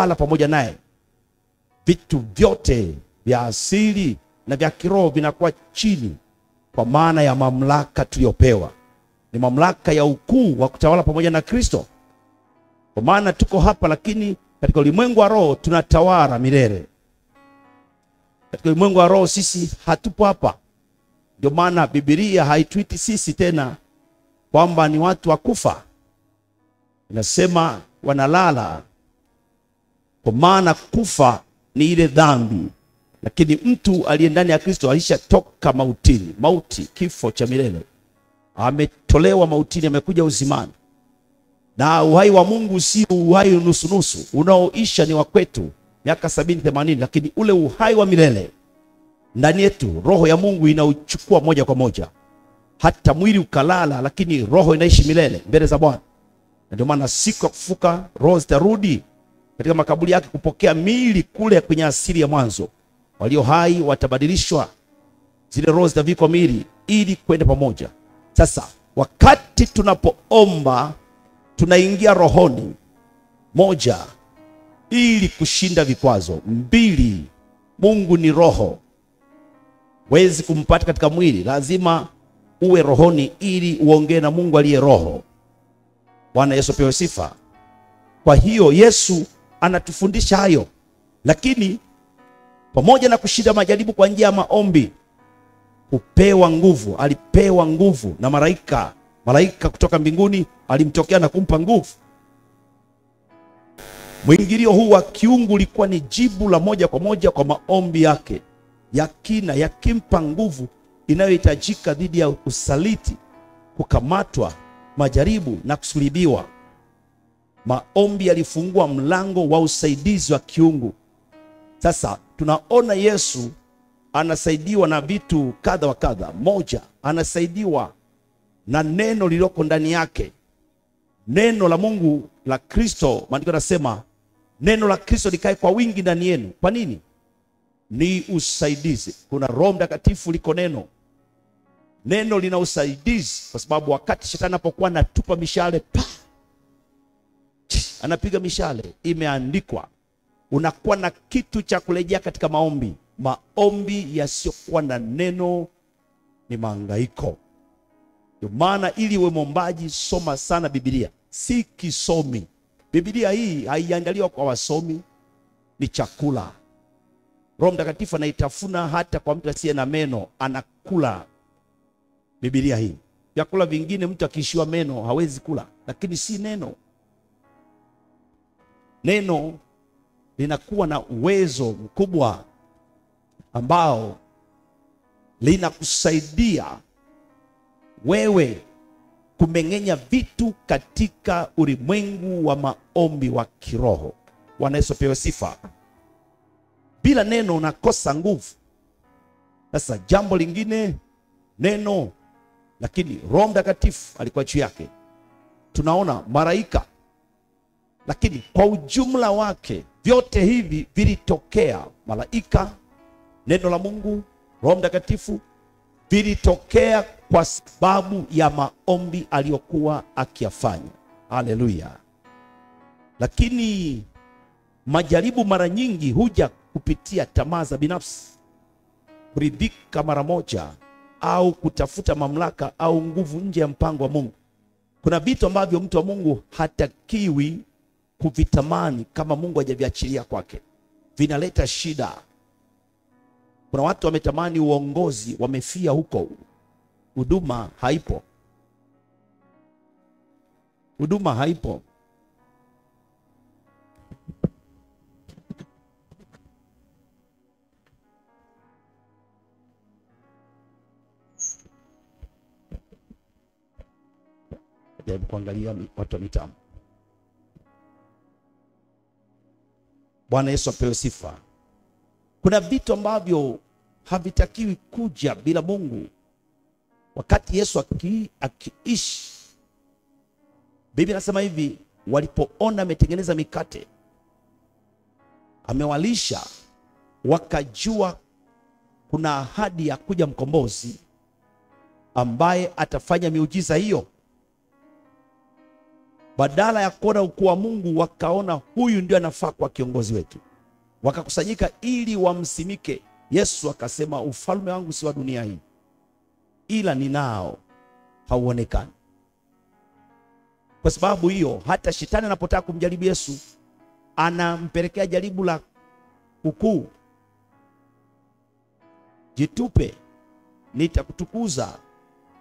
ala pamoja naye, vitu vyote vya asili na vya kiroho vinakuwa chini, kwa maana ya mamlaka tuliyopewa. Ni mamlaka ya ukuu wa kutawala pamoja na Kristo. Kwa maana tuko hapa, lakini katika ulimwengu wa roho tunatawala milele. Katika ulimwengu wa roho sisi hatupo hapa. Ndio maana Biblia haituiti sisi tena kwamba ni watu wa kufa. Inasema wanalala, kwa maana kufa ni ile dhambi. Lakini mtu aliye ndani ya Kristo alishatoka mautini, mauti, kifo cha milele. Ametolewa mautini, amekuja uzimani. Na uhai wa Mungu si uhai nusu-nusu unaoisha, ni wa kwetu miaka 70-80, lakini ule uhai wa milele ndani yetu, roho ya Mungu inauchukua moja kwa moja. Hata mwili ukalala, lakini roho inaishi milele mbele za Bwana. Ndio maana siku ya kufuka roho zitarudi katika makaburi yake kupokea miili kule kwenye asili ya mwanzo. Walio hai watabadilishwa, zile roho zitavikwa miili ili kwenda pamoja. Sasa wakati tunapoomba tunaingia rohoni, moja, ili kushinda vikwazo. Mbili, Mungu ni roho. Huwezi kumpata katika mwili, lazima uwe rohoni ili uongee na Mungu aliye roho. Bwana Yesu apewe sifa. Kwa hiyo Yesu anatufundisha hayo, lakini pamoja na kushinda majaribu kwa njia ya maombi, kupewa nguvu. Alipewa nguvu na malaika kutoka mbinguni alimtokea na kumpa nguvu. Mwingilio huu wa kiungu ulikuwa ni jibu la moja kwa moja kwa maombi yake ya kina, yakimpa nguvu inayohitajika dhidi ya usaliti, kukamatwa, majaribu na kusulubiwa. Maombi yalifungua mlango wa usaidizi wa kiungu. Sasa tunaona Yesu anasaidiwa na vitu kadha wa kadha. Moja, anasaidiwa na neno lililoko ndani yake. Neno la Mungu la Kristo, maandiko yanasema neno la Kristo likae kwa wingi ndani yenu. Kwa nini? Ni usaidizi. Kuna Roho Mtakatifu, liko neno. Neno lina usaidizi, kwa sababu wakati shetani anapokuwa anatupa mishale, anapiga mishale, imeandikwa, unakuwa na kitu cha kurejea katika maombi. Maombi yasiyokuwa na neno ni mahangaiko. Ndio maana ili uwe mwombaji, soma sana Biblia, si kisomi. Biblia hii haiandaliwa kwa wasomi, ni chakula. Roho Mtakatifu anaitafuna hata kwa mtu asiye na meno, anakula Biblia hii. Vyakula vingine mtu akiishiwa meno hawezi kula, lakini si neno. Neno linakuwa na uwezo mkubwa ambao linakusaidia wewe kumeng'enya vitu katika ulimwengu wa maombi wa kiroho. Bwana Yesu apewe sifa. Bila neno unakosa nguvu. Sasa jambo lingine, neno, lakini Roho Mtakatifu alikuwa juu yake. Tunaona malaika, lakini kwa ujumla wake vyote hivi vilitokea. Malaika, neno la Mungu, Roho Mtakatifu vilitokea kwa sababu ya maombi aliyokuwa akiyafanya. Haleluya. Lakini majaribu mara nyingi huja kupitia tamaa za binafsi, kuridhika mara moja, au kutafuta mamlaka au nguvu nje ya mpango wa Mungu. Kuna vitu ambavyo mtu wa Mungu hatakiwi kuvitamani kama Mungu hajaviachilia kwake. Vinaleta shida. Kuna watu wametamani uongozi, wamefia huko. Huduma haipo. Huduma haipo. Jaribu kuangalia watu wa mitambo. Bwana Yesu apewe sifa. Kuna vitu ambavyo havitakiwi kuja bila Mungu. Wakati Yesu akiishi, Biblia inasema hivi, walipoona ametengeneza mikate, amewalisha, wakajua kuna ahadi ya kuja mkombozi ambaye atafanya miujiza hiyo. Badala ya kuona ukuu wa Mungu, wakaona huyu ndio anafaa kwa kiongozi wetu, wakakusanyika ili wamsimike Yesu. Akasema, ufalme wangu si wa dunia hii, ila ninao hauonekani. Kwa sababu hiyo, hata shetani anapotaka kumjaribu Yesu, anampelekea jaribu la ukuu. Jitupe, nitakutukuza.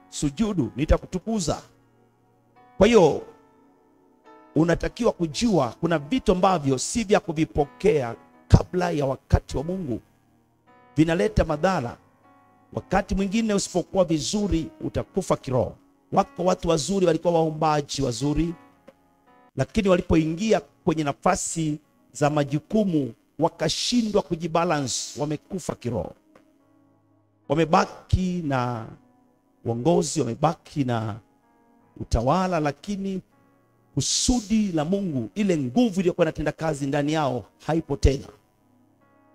Sujudu, nitakutukuza. Kwa hiyo unatakiwa kujua kuna vitu ambavyo si vya kuvipokea kabla ya wakati wa Mungu, vinaleta madhara. Wakati mwingine usipokuwa vizuri utakufa kiroho. Wako watu wazuri, walikuwa waombaji wazuri, lakini walipoingia kwenye nafasi za majukumu wakashindwa kujibalance, wamekufa kiroho. Wamebaki na uongozi, wamebaki na utawala, lakini kusudi la Mungu, ile nguvu iliyokuwa inatenda kazi ndani yao haipo tena.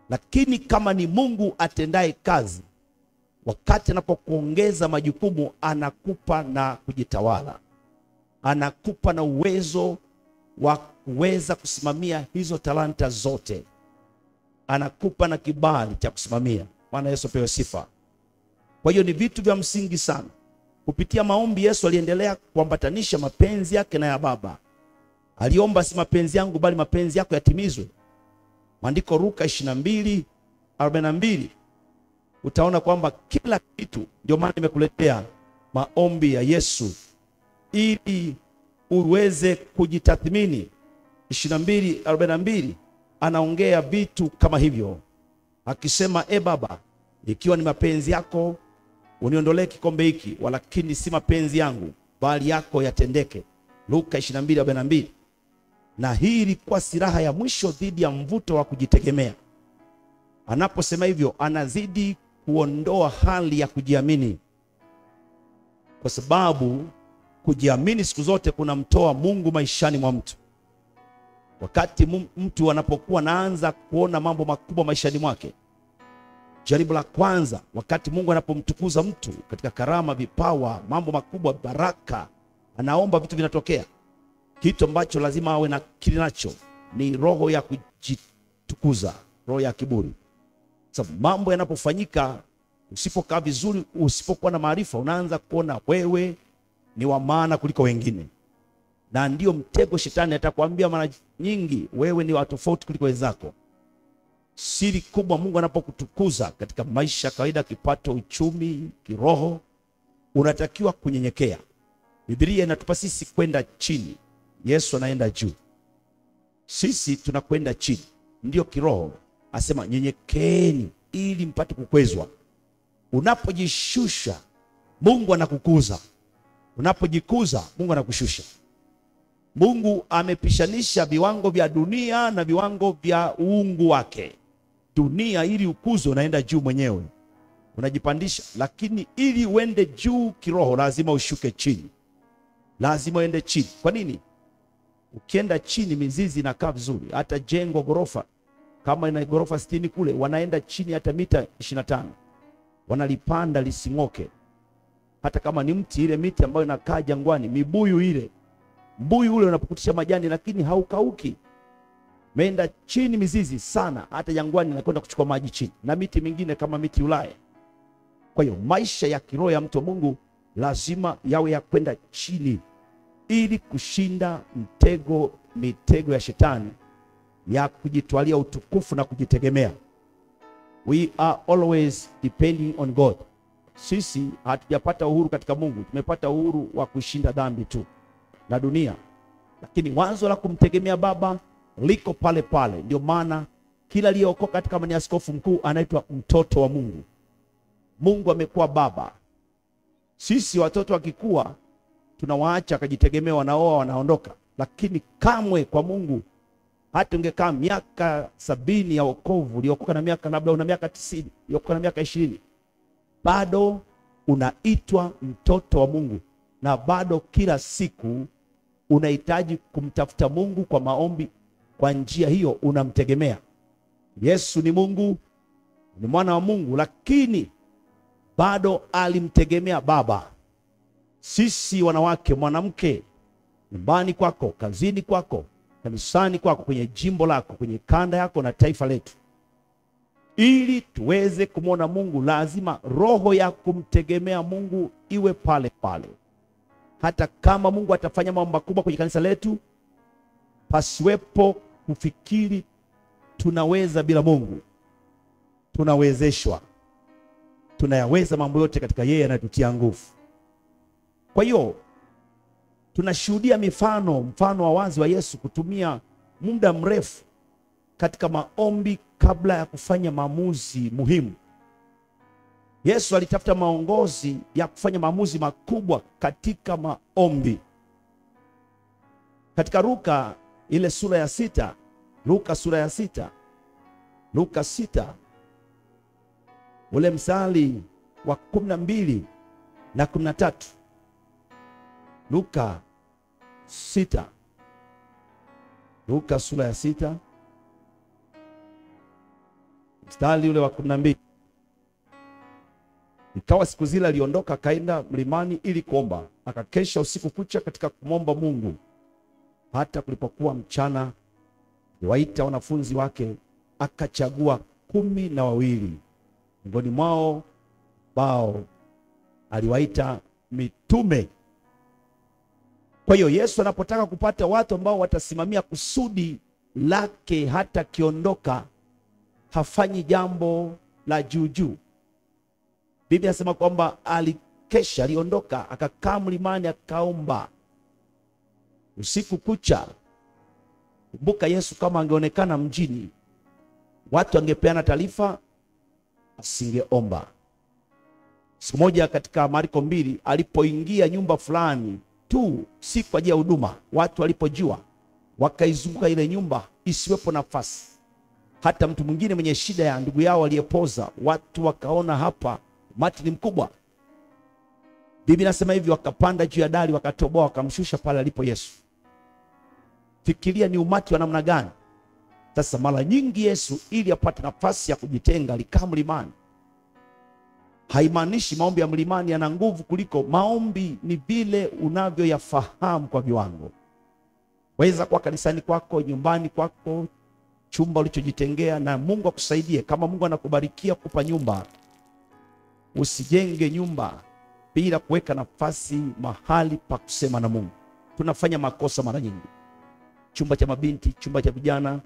Lakini kama ni Mungu atendaye kazi, wakati anapokuongeza majukumu, anakupa na kujitawala, anakupa na uwezo wa kuweza kusimamia hizo talanta zote, anakupa na kibali cha kusimamia. Bwana Yesu apewe sifa. Kwa hiyo ni vitu vya msingi sana. Kupitia maombi, Yesu aliendelea kuambatanisha mapenzi yake na ya Baba. Aliomba, si mapenzi yangu bali mapenzi yako yatimizwe. Maandiko Luka 22:42, utaona kwamba kila kitu, ndio maana nimekuletea maombi ya Yesu ili uweze kujitathmini. 22:42 anaongea vitu kama hivyo, akisema, Baba, ikiwa ni mapenzi yako uniondolee kikombe hiki, walakini si mapenzi yangu bali yako yatendeke. Luka 22:42. Na hii ilikuwa silaha ya mwisho dhidi ya mvuto wa kujitegemea. Anaposema hivyo, anazidi kuondoa hali ya kujiamini, kwa sababu kujiamini siku zote kunamtoa Mungu maishani mwa mtu. Wakati mtu anapokuwa anaanza kuona mambo makubwa maishani mwake, jaribu la kwanza, wakati Mungu anapomtukuza mtu katika karama, vipawa, mambo makubwa, baraka, anaomba vitu vinatokea. Kitu ambacho lazima awe na kile nacho ni roho ya kujitukuza, roho ya kiburi. Sababu mambo yanapofanyika, usipokaa vizuri, usipokuwa na maarifa, unaanza kuona wewe ni wa maana kuliko wengine. Na ndio mtego shetani atakwambia mara nyingi, wewe ni wa tofauti kuliko wenzako. Siri kubwa, Mungu anapokutukuza katika maisha kawaida, kipato, uchumi, kiroho, unatakiwa kunyenyekea. Biblia inatupa sisi kwenda chini, Yesu anaenda juu, sisi tunakwenda chini. Ndio kiroho asema, nyenyekeeni ili mpate kukwezwa. Unapojishusha, Mungu anakukuza. Unapojikuza, Mungu anakushusha. Mungu amepishanisha viwango vya dunia na viwango vya uungu wake. Dunia ili ukuzo, unaenda juu mwenyewe, unajipandisha, lakini ili uende juu kiroho lazima ushuke chini. Lazima uende chini. Kwa nini? Ukienda chini, mizizi inakaa vizuri. Hata jengo ghorofa, kama ina ghorofa 60 kule, wanaenda chini hata mita 25, wanalipanda lising'oke. Hata kama ni mti, ile miti ambayo inakaa jangwani, mibuyu ile, mbuyu ule unapokutisha majani lakini haukauki. Meenda chini mizizi sana, hata jangwani inakwenda kuchukua maji chini, na miti mingine kama miti Ulaya. Kwa hiyo maisha ya kiroho ya mtu wa Mungu lazima yawe ya kwenda chini, ili kushinda mitego ya shetani ya kujitwalia utukufu na kujitegemea. We are always depending on God. Sisi hatujapata uhuru katika Mungu, tumepata uhuru wa kushinda dhambi tu na dunia, lakini wazo la kumtegemea Baba liko pale pale. Ndio maana kila aliyeokoka, kama ni askofu mkuu, anaitwa mtoto wa Mungu. Mungu amekuwa baba. Sisi watoto wakikua, tunawaacha akajitegemea, wanaoa, wanaondoka. Lakini kamwe kwa Mungu, hata ungekaa miaka 70 ya wokovu, uliokoka na miaka, labda una miaka 90, uliokoka na miaka 20, bado unaitwa mtoto wa Mungu, na bado kila siku unahitaji kumtafuta Mungu kwa maombi. Kwa njia hiyo unamtegemea. Yesu ni Mungu, ni mwana wa Mungu, lakini bado alimtegemea Baba. Sisi wanawake, mwanamke nyumbani kwako, kazini kwako, kanisani kwako, kwenye jimbo lako, kwenye kanda yako na taifa letu. Ili tuweze kumwona Mungu, lazima roho ya kumtegemea Mungu iwe pale pale. Hata kama Mungu atafanya mambo makubwa kwenye kanisa letu, pasiwepo kufikiri tunaweza bila Mungu. Tunawezeshwa, tunayaweza mambo yote katika yeye anayetutia nguvu. Kwa hiyo tunashuhudia mfano wa wazi wa Yesu kutumia muda mrefu katika maombi kabla ya kufanya maamuzi muhimu. Yesu alitafuta maongozi ya kufanya maamuzi makubwa katika maombi. Katika Luka ile sura ya 6, Luka sura ya 6, Luka 6 ule mstari wa 12 na 13. Luka 6, Luka sura ya 6 mstari ule wa 12. Ikawa siku zile aliondoka akaenda mlimani ili kuomba, akakesha usiku kucha katika kumwomba Mungu. Hata kulipokuwa mchana, aliwaita wanafunzi wake, akachagua 12 miongoni mwao ambao aliwaita mitume. Kwa hiyo Yesu anapotaka kupata watu ambao watasimamia kusudi lake, hata kiondoka, hafanyi jambo la juu. Biblia inasema kwamba alikesha, aliondoka, akakaa mlimani akaomba usiku kucha. Kumbuka, Yesu kama angeonekana mjini, watu angepeana taarifa, asingeomba. Siku moja katika Marko 2, alipoingia nyumba fulani tu, si kwa ajili ya huduma, watu walipojua wakaizunguka ile nyumba isiwepo nafasi. Hata mtu mwingine mwenye shida ya ndugu yao aliyepoza, watu wakaona hapa umati ni mkubwa. Biblia inasema hivi, wakapanda juu ya dari, wakatoboa, wakamshusha pale alipo Yesu. Fikiria ni umati wa namna gani? Sasa mara nyingi Yesu ili apate nafasi ya kujitenga alikaa mlimani. Haimaanishi maombi ya mlimani yana nguvu kuliko maombi, ni vile unavyoyafahamu kwa viwango. Weza kwa kanisani kwako, nyumbani kwako, chumba ulichojitengea, na Mungu akusaidie. Kama Mungu anakubarikia kupa nyumba, usijenge nyumba bila kuweka nafasi mahali pa kusema na Mungu. Tunafanya makosa mara nyingi. Chumba cha mabinti, chumba cha vijana,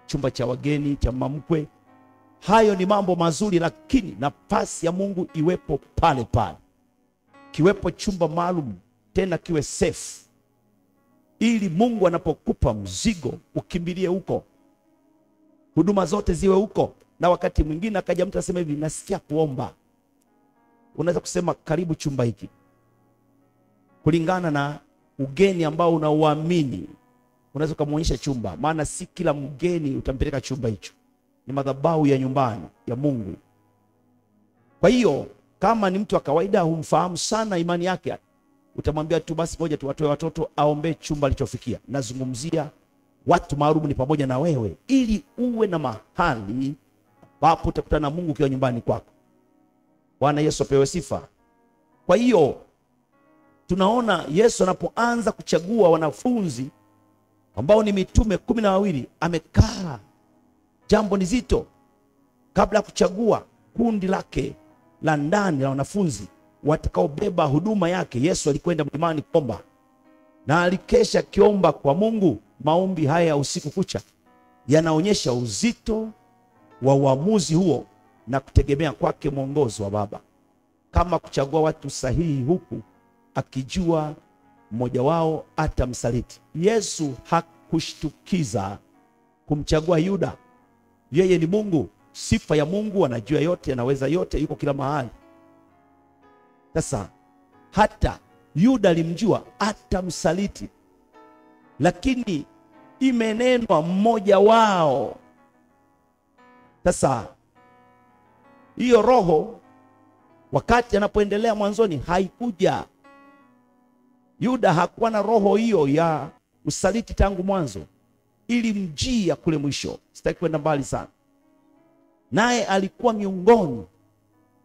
chumba cha wageni, cha mamkwe. Hayo ni mambo mazuri, lakini nafasi ya Mungu iwepo pale pale. Kiwepo chumba maalum, tena kiwe safe, ili Mungu anapokupa mzigo ukimbilie huko. Huduma zote ziwe huko. Na wakati mwingine akaja mtu asema hivi, nasikia kuomba. Unaweza kusema karibu chumba hiki, kulingana na ugeni ambao unauamini. Unaweza kumuonyesha chumba, maana si kila mgeni utampeleka chumba hicho. Ni madhabahu ya nyumbani ya Mungu. Kwa hiyo kama ni mtu wa kawaida, humfahamu sana imani yake, utamwambia tu basi ngoja tuwatoe watoto aombe chumba alichofikia. Nazungumzia watu maalum ni pamoja na wewe, ili uwe na mahali ambapo utakutana na Mungu ukiwa nyumbani kwako. Bwana Yesu apewe sifa. Kwa hiyo tunaona Yesu anapoanza kuchagua wanafunzi ambao ni mitume 12, amekaa. Jambo ni zito. Kabla ya kuchagua kundi lake la ndani la wanafunzi watakaobeba huduma yake, Yesu alikwenda mlimani kuomba, na alikesha kiomba kwa Mungu. Maombi haya ya usiku kucha yanaonyesha uzito wa uamuzi huo na kutegemea kwake mwongozo wa Baba. Kama kuchagua watu sahihi, huku akijua mmoja wao atamsaliti. Yesu hakushtukiza kumchagua Yuda. Yeye ni Mungu, sifa ya Mungu, anajua yote, anaweza yote, yuko kila mahali. Sasa hata Yuda alimjua atamsaliti, lakini imenenwa mmoja wao. Sasa hiyo roho wakati anapoendelea mwanzoni haikuja. Yuda hakuwa na roho hiyo ya usaliti tangu mwanzo, ilimjia kule mwisho. Sitaki kwenda mbali sana. Naye alikuwa miongoni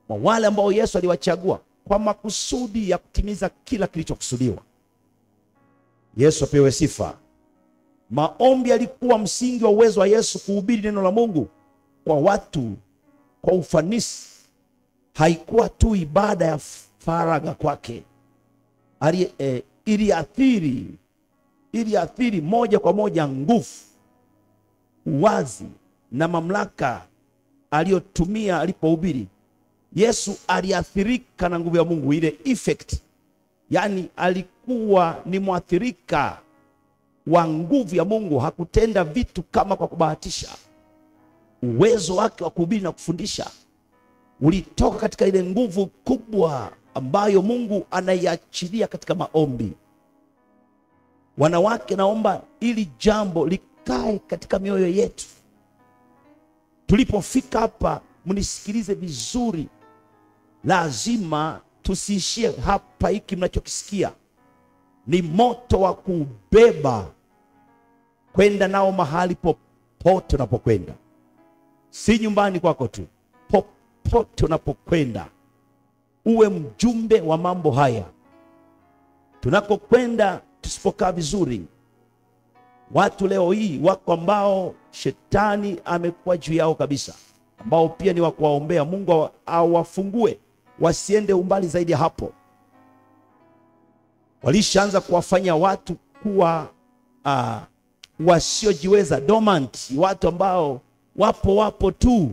mwa wale ambao Yesu aliwachagua kwa makusudi ya kutimiza kila kilichokusudiwa. Yesu apewe sifa. Maombi yalikuwa msingi wa uwezo wa Yesu kuhubiri neno la Mungu kwa watu kwa ufanisi. Haikuwa tu ibada ya faragha kwake, iliathiri moja kwa moja nguvu, uwazi na mamlaka aliyotumia alipohubiri. Yesu aliathirika na nguvu ya Mungu, ile effect. Yani alikuwa ni mwathirika wa nguvu ya Mungu. Hakutenda vitu kama kwa kubahatisha. Uwezo wake wa kuhubiri na kufundisha ulitoka katika ile nguvu kubwa ambayo Mungu anaiachilia katika maombi. Wanawake, naomba ili jambo likae katika mioyo yetu. Tulipofika hapa, mnisikilize vizuri. Lazima tusiishie hapa. Hiki mnachokisikia ni moto wa kubeba kwenda nao mahali popote unapokwenda. Si nyumbani kwako tu, popote unapokwenda uwe mjumbe wa mambo haya. Tunakokwenda tusipokaa vizuri, watu leo hii wako ambao shetani amekuwa juu yao kabisa, ambao pia ni wa kuwaombea Mungu awafungue wasiende umbali zaidi ya hapo. Walishaanza kuwafanya watu kuwa wasiojiweza, dormant, watu ambao wapo tu.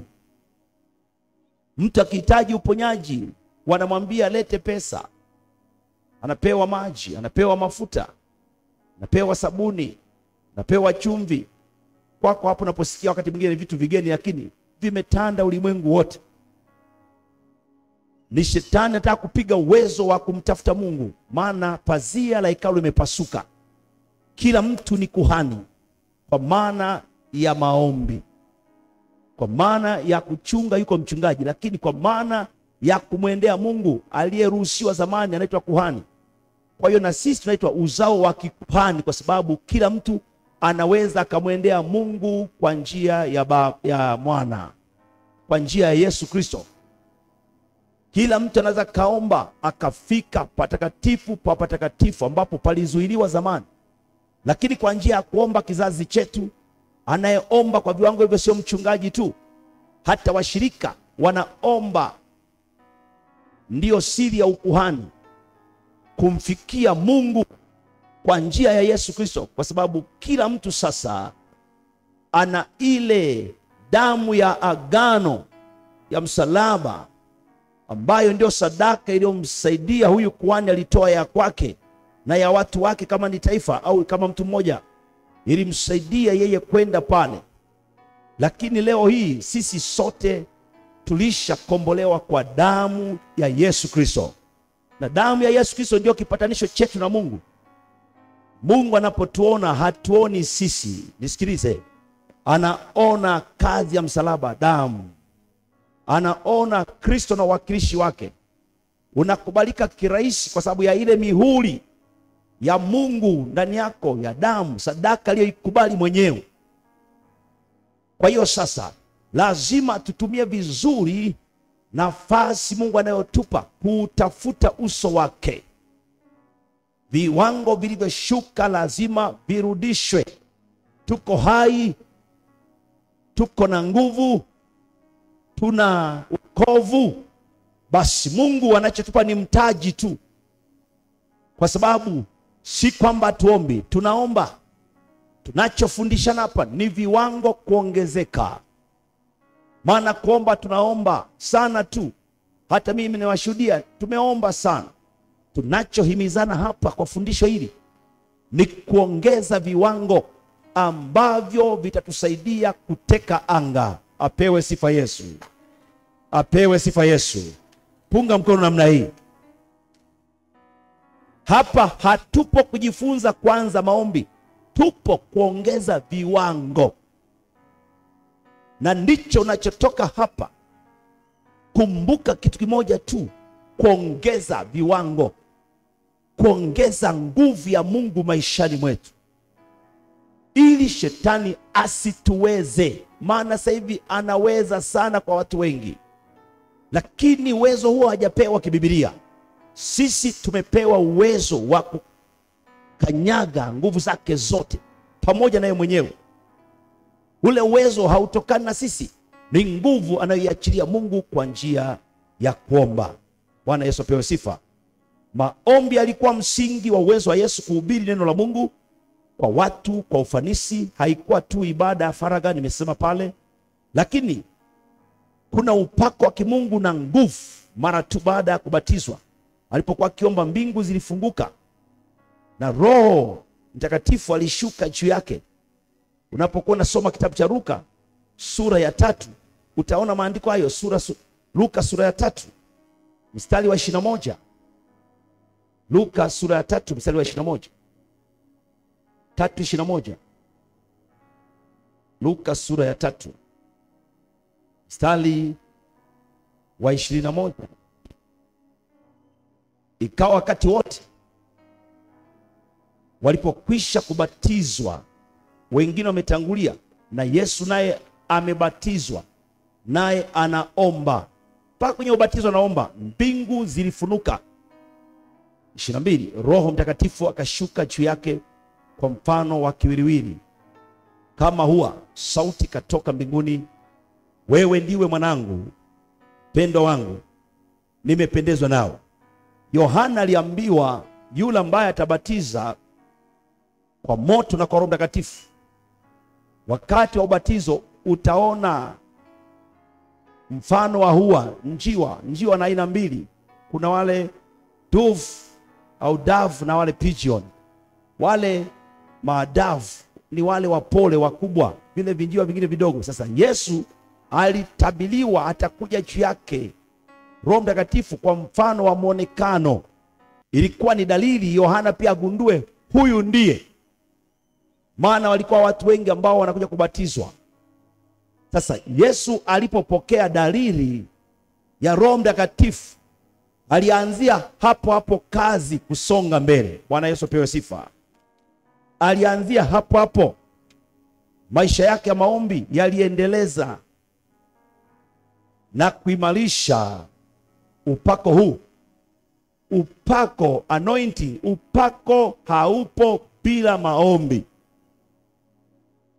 Mtu akihitaji uponyaji wanamwambia lete pesa, anapewa maji, anapewa mafuta, anapewa sabuni, anapewa chumvi. Kwako hapo unaposikia wakati mwingine vitu vigeni, lakini vimetanda ulimwengu wote. Ni shetani anataka kupiga uwezo wa kumtafuta Mungu, maana pazia la hekalu limepasuka. Kila mtu ni kuhani kwa maana ya maombi, kwa maana ya kuchunga yuko mchungaji, lakini kwa maana ya kumwendea Mungu aliyeruhusiwa zamani anaitwa kuhani. Kwa hiyo na sisi tunaitwa uzao wa kikuhani, kwa sababu kila mtu anaweza akamwendea Mungu kwa njia ya mwana, kwa njia ya Yesu Kristo. Kila mtu anaweza kaomba akafika patakatifu pa patakatifu ambapo palizuiliwa zamani. Lakini kwa njia ya kuomba kizazi chetu, anayeomba kwa viwango hivyo sio mchungaji tu, hata washirika wanaomba. Ndiyo siri ya ukuhani, kumfikia Mungu kwa njia ya Yesu Kristo, kwa sababu kila mtu sasa ana ile damu ya agano ya msalaba, ambayo ndio sadaka iliyomsaidia huyu kuhani. Alitoa ya kwake na ya watu wake, kama ni taifa au kama mtu mmoja, ilimsaidia yeye kwenda pale. Lakini leo hii sisi sote tulishakombolewa kwa damu ya Yesu Kristo, na damu ya Yesu Kristo ndio kipatanisho chetu na Mungu. Mungu anapotuona hatuoni sisi, nisikilize, anaona kazi ya msalaba, damu. Anaona Kristo na wakilishi wake. Unakubalika kirahisi kwa sababu ya ile mihuri ya Mungu ndani yako ya damu, sadaka aliyoikubali mwenyewe. Kwa hiyo sasa lazima tutumie vizuri nafasi Mungu anayotupa kutafuta uso wake. Viwango vilivyoshuka lazima virudishwe. Tuko hai, tuko na nguvu, tuna wokovu. Basi Mungu anachotupa ni mtaji tu, kwa sababu si kwamba tuombi, tunaomba. Tunachofundishana hapa ni viwango kuongezeka, maana kuomba tunaomba sana tu. Hata mimi ninawashuhudia tumeomba sana. Tunachohimizana hapa kwa fundisho hili ni kuongeza viwango ambavyo vitatusaidia kuteka anga. Apewe sifa Yesu, apewe sifa Yesu. Punga mkono namna hii. Hapa hatupo kujifunza kwanza maombi, tupo kuongeza viwango, na ndicho unachotoka hapa. Kumbuka kitu kimoja tu, kuongeza viwango, kuongeza nguvu ya Mungu maishani mwetu, ili shetani asituweze. Maana sasa hivi anaweza sana kwa watu wengi, lakini uwezo huo hajapewa kibibilia. Sisi tumepewa uwezo wa kanyaga nguvu zake zote pamoja naye mwenyewe. Ule uwezo hautokani na sisi, ni nguvu anayoiachilia Mungu kwa njia ya kuomba. Bwana Yesu apewe sifa. Maombi alikuwa msingi wa uwezo wa Yesu kuhubiri neno la Mungu kwa watu kwa ufanisi. Haikuwa tu ibada ya faragha, nimesema pale, lakini kuna upako wa kimungu na nguvu. Mara tu baada ya kubatizwa, alipokuwa akiomba, mbingu zilifunguka na Roho Mtakatifu alishuka juu yake. Unapokuwa unasoma kitabu cha Luka sura ya 3, utaona maandiko hayo. Luka sura ya 3 mstari wa 21. Luka sura ya 3 mstari wa 21. 3:21. Luka sura ya 3 mstari wa 21. Ikawa wakati wote walipokwisha kubatizwa, wengine wametangulia, na Yesu naye amebatizwa, naye anaomba. Mpaka kwenye ubatizo anaomba, mbingu zilifunuka. 22. Roho Mtakatifu akashuka juu yake kwa mfano wa kiwiliwili kama hua, sauti katoka mbinguni, wewe ndiwe mwanangu mpendwa wangu, nimependezwa nao. Yohana aliambiwa yule ambaye atabatiza kwa moto na kwa Roho Mtakatifu, wakati wa ubatizo utaona mfano wa hua, njiwa na aina mbili. Kuna wale dove au dove na wale pigeon. Wale maadavu ni wale wapole wakubwa, vile vinjiwa vingine vidogo. Sasa Yesu alitabiliwa atakuja juu yake Roho Mtakatifu kwa mfano wa muonekano. Ilikuwa ni dalili Yohana pia agundue huyu ndiye, maana walikuwa watu wengi ambao wanakuja kubatizwa. Sasa Yesu alipopokea dalili ya Roho Mtakatifu, alianzia hapo hapo kazi kusonga mbele. Bwana Yesu apewe sifa. Alianzia hapo hapo, maisha yake ya maombi yaliendeleza na kuimarisha upako huu. Upako, anointing, upako haupo bila maombi.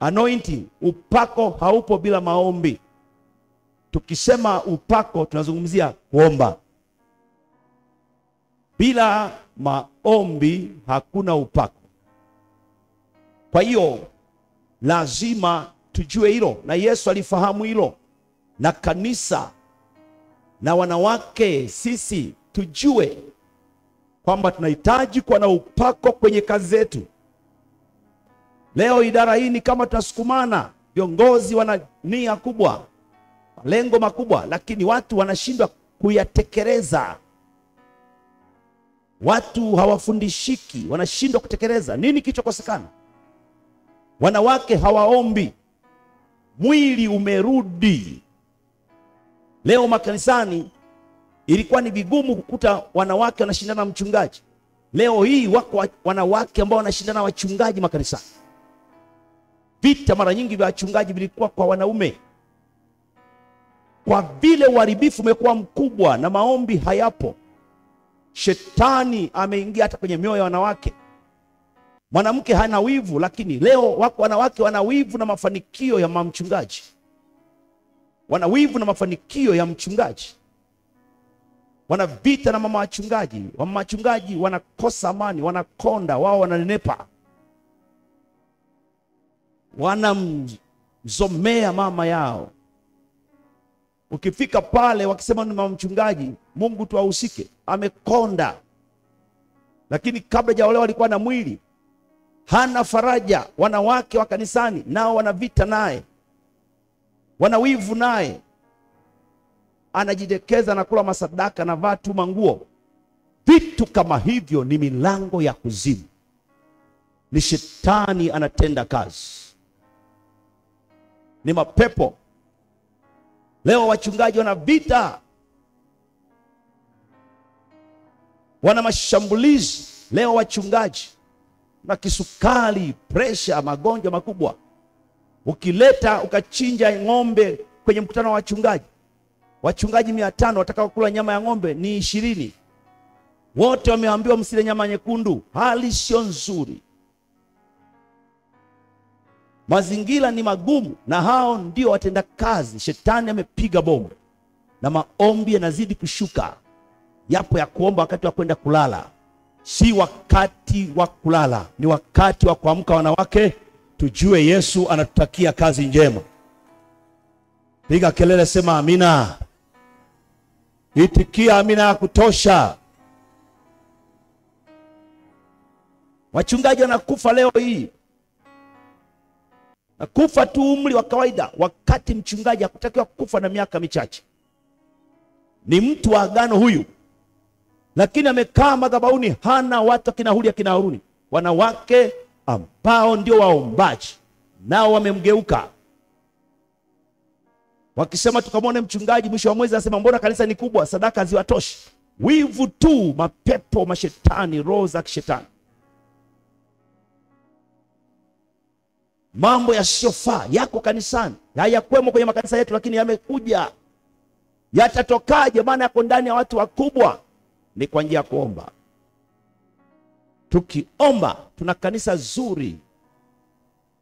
Anointing, upako haupo bila maombi. Tukisema upako tunazungumzia kuomba. Bila maombi hakuna upako. Kwa hiyo lazima tujue hilo, na Yesu alifahamu hilo, na kanisa na wanawake sisi tujue kwamba tunahitaji kuwa na upako kwenye kazi zetu. Leo idara hii ni kama tunasukumana, viongozi wana nia kubwa, malengo makubwa, lakini watu wanashindwa kuyatekeleza. Watu hawafundishiki, wanashindwa kutekeleza. Nini kilichokosekana? Wanawake hawaombi. Mwili umerudi. Leo makanisani ilikuwa ni vigumu kukuta wanawake wanashindana na mchungaji. Leo hii wako wanawake ambao wanashindana na wachungaji makanisani. Vita mara nyingi vya wachungaji vilikuwa kwa wanaume. Kwa vile uharibifu umekuwa mkubwa na maombi hayapo, shetani ameingia hata kwenye mioyo ya wanawake. Mwanamke hana wivu, lakini leo wako wanawake wana wivu na mafanikio ya mchungaji. Wana wivu na mafanikio ya mchungaji. Wana vita na mama wachungaji. Mama wachungaji wanakosa amani, wanakonda, wao wananenepa. Wanamzomea mama yao. Ukifika pale wakisema ni mama mchungaji, Mungu tu ahusike, amekonda. Lakini kabla hajaolewa alikuwa na mwili, hana faraja. Wanawake wa kanisani nao wana vita naye, wana wivu naye. Anajidekeza na kula masadaka na vaa tu manguo. Vitu kama hivyo ni milango ya kuzimu. Ni shetani anatenda kazi, ni mapepo. Leo wachungaji wana vita, wana mashambulizi. Leo wachungaji na kisukari, presha, magonjwa makubwa. Ukileta ukachinja ng'ombe kwenye mkutano wa wachungaji 500 watakao kula nyama ya ng'ombe ni 20. Wote wameambiwa msile nyama nyekundu. Hali sio nzuri, mazingira ni magumu, na hao ndio watenda kazi. Shetani amepiga bomu na maombi yanazidi kushuka. Yapo ya kuomba wakati wa kwenda kulala. Si wakati wa kulala, ni wakati wa kuamka. Wanawake, tujue Yesu anatutakia kazi njema. Piga kelele, sema amina. Itikia amina ya kutosha. Wachungaji wanakufa leo hii, nakufa tu umri wa kawaida, wakati mchungaji hakutakiwa kufa na miaka michache. Ni mtu wa agano huyu, lakini amekaa madhabahuni, hana watu akina Huli akina Haruni, wanawake ambao ndio waombaji, nao wamemgeuka wakisema tukamwone mchungaji mwisho wa mwezi, anasema mbona kanisa ni kubwa, sadaka haziwatoshi. Wivu tu, mapepo, mashetani, roho za kishetani, mambo yasiyofaa yako kanisani. Hayakwemo kwenye makanisa yetu, lakini yamekuja. Yatatokaje? Maana yako ndani ya watu wakubwa. Ni kwa njia ya kuomba. Tukiomba, tuna kanisa zuri,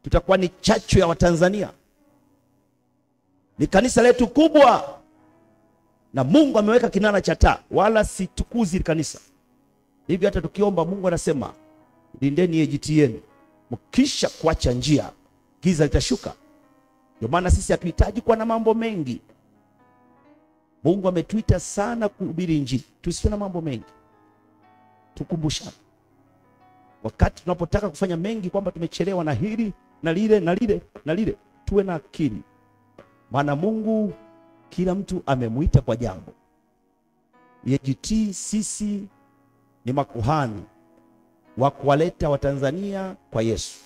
tutakuwa ni chachu ya Watanzania. Ni kanisa letu kubwa, na Mungu ameweka kinara cha taa, wala situkuzi kanisa. Hivi hata tukiomba, Mungu anasema lindeni AGT yenu, mkisha kuacha njia giza litashuka. Ndio maana sisi hatuhitaji kuwa na mambo mengi. Mungu ametuita sana kuhubiri Injili, tusiwe na mambo mengi. Tukumbushane wakati tunapotaka kufanya mengi kwamba tumechelewa na hili na lile na lile na lile. Tuwe na akili, maana Mungu kila mtu amemuita kwa jambo. AGT sisi ni makuhani wa kuwaleta Watanzania kwa Yesu.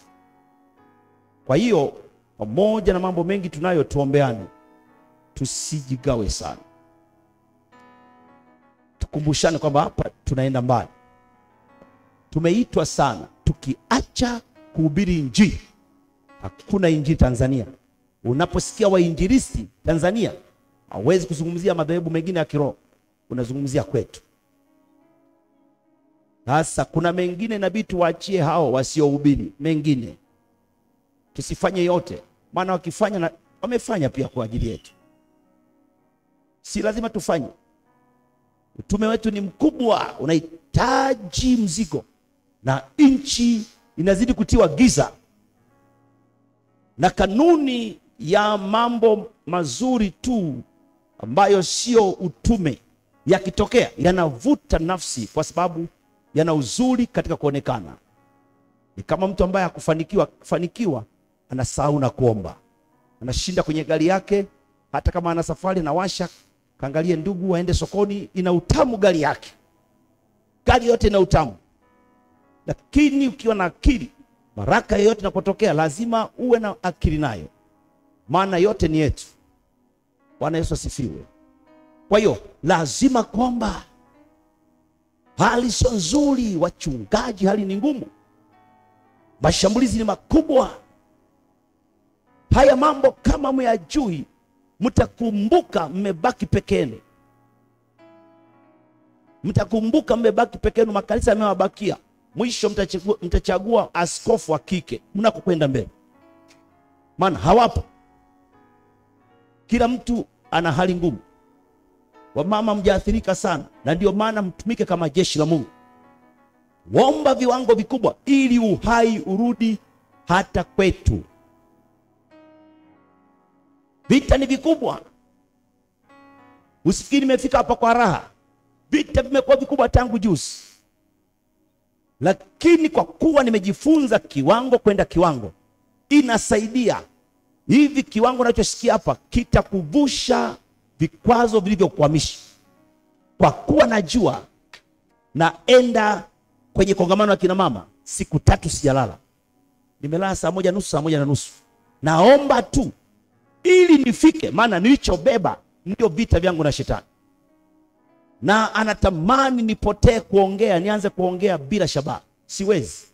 Kwa hiyo pamoja na mambo mengi tunayo, tuombeane, tusijigawe sana. Tukumbushane kwamba hapa tunaenda mbali. Tumeitwa sana. Tukiacha kuhubiri Injili, hakuna Injili Tanzania. Unaposikia wainjilisti Tanzania, hauwezi kuzungumzia madhehebu mengine ya kiroho, unazungumzia kwetu. Sasa kuna mengine inabidi tuachie hao wasiohubiri mengine. Tusifanye yote, maana wakifanya na wamefanya pia kwa ajili yetu. Si lazima tufanye. Utume wetu ni mkubwa, unahitaji mzigo, na nchi inazidi kutiwa giza, na kanuni ya mambo mazuri tu ambayo sio utume yakitokea yanavuta nafsi, kwa sababu yana uzuri katika kuonekana. Ni kama mtu ambaye hakufanikiwa anasahau na kuomba, anashinda kwenye gari yake, hata kama ana safari na washa, kaangalie ndugu aende sokoni, ina utamu gari yake. Gari yote ina utamu, lakini ukiwa na akili, baraka yote inapotokea lazima uwe na akili nayo, maana yote ni yetu. Bwana Yesu asifiwe. Kwa hiyo lazima kuomba. Hali sio nzuri, wachungaji, hali ni ngumu, mashambulizi ni makubwa. Haya mambo kama myajui, mtakumbuka mmebaki pekeni. Mtakumbuka mmebaki pekeni, makanisa yamewabakia. Mwisho mtachagua askofu wa kike mnakokwenda mbele, maana hawapo. Kila mtu ana hali ngumu. Wamama mjaathirika sana, na ndio maana mtumike kama jeshi la Mungu. Waomba viwango vikubwa ili uhai urudi hata kwetu. Vita ni vikubwa. Usifikiri nimefika hapa kwa raha. Vita vimekuwa vikubwa tangu juzi. Lakini kwa kuwa nimejifunza kiwango kwenda kiwango, inasaidia. Hivi kiwango unachosikia hapa kitakuvusha vikwazo vilivyokuhamisha. Kwa kuwa najua naenda kwenye kongamano la kina mama, siku 3 sijalala. Nimelala saa 1:30, saa 1:30. Naomba tu ili nifike, maana nilichobeba ndio vita vyangu na shetani. Na anatamani nipotee kuongea, nianze kuongea bila shabaha. Siwezi,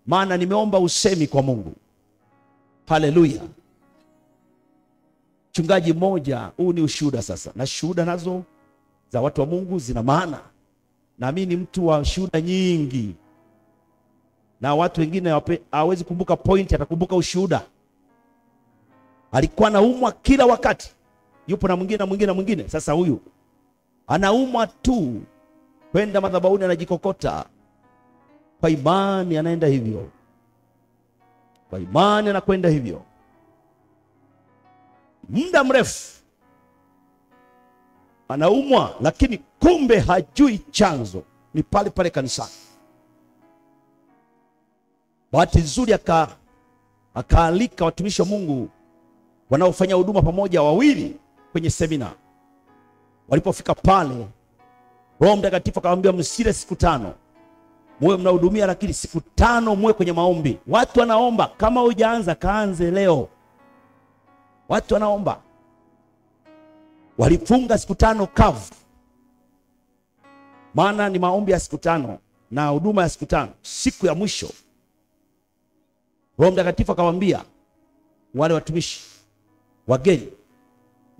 maana nimeomba usemi kwa Mungu. Haleluya. Mchungaji mmoja, huu ni ushuhuda sasa, na shuhuda nazo za watu wa Mungu zina maana. na mimi ni mtu wa shuhuda nyingi, na watu wengine hawezi kumbuka point, atakumbuka ushuhuda. Alikuwa anaumwa kila wakati, yupo na mwingine na mwingine na mwingine. Sasa huyu anaumwa tu, kwenda madhabahuni anajikokota. Kwa imani anaenda hivyo, kwa imani anakwenda hivyo muda mrefu, anaumwa, lakini kumbe hajui chanzo ni pale pale kanisani. Bahati nzuri akaalika watumishi wa Mungu wanaofanya huduma pamoja wawili kwenye semina. Walipofika pale, Roho Mtakatifu akamwambia msile siku 5, muwe mnahudumia, lakini siku 5 muwe kwenye maombi. Watu wanaomba, kama hujaanza kaanze leo. Watu wanaomba. Walifunga siku 5 kavu, maana ni maombi ya siku 5 na huduma ya siku 5. Siku ya mwisho Roho Mtakatifu akamwambia wale watumishi wageni,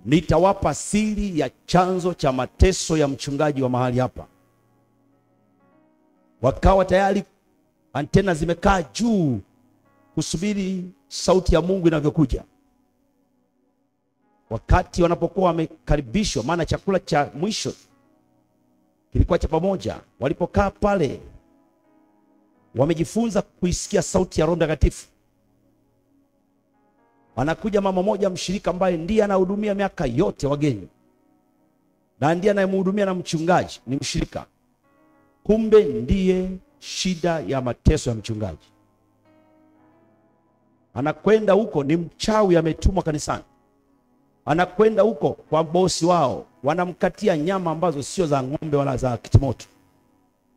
nitawapa siri ya chanzo cha mateso ya mchungaji wa mahali hapa. Wakawa tayari antena zimekaa juu kusubiri sauti ya Mungu inavyokuja. Wakati wanapokuwa wamekaribishwa, maana chakula cha mwisho kilikuwa cha pamoja, walipokaa pale wamejifunza kuisikia sauti ya Roho Mtakatifu. Anakuja mama moja mshirika ambaye ndiye anahudumia miaka yote wageni, na ndiye anayemhudumia na mchungaji ni mshirika. Kumbe ndiye shida ya mateso ya mchungaji. Anakwenda huko, ni mchawi ametumwa kanisani. Anakwenda huko kwa bosi wao, wanamkatia nyama ambazo sio za ng'ombe wala za kitimoto.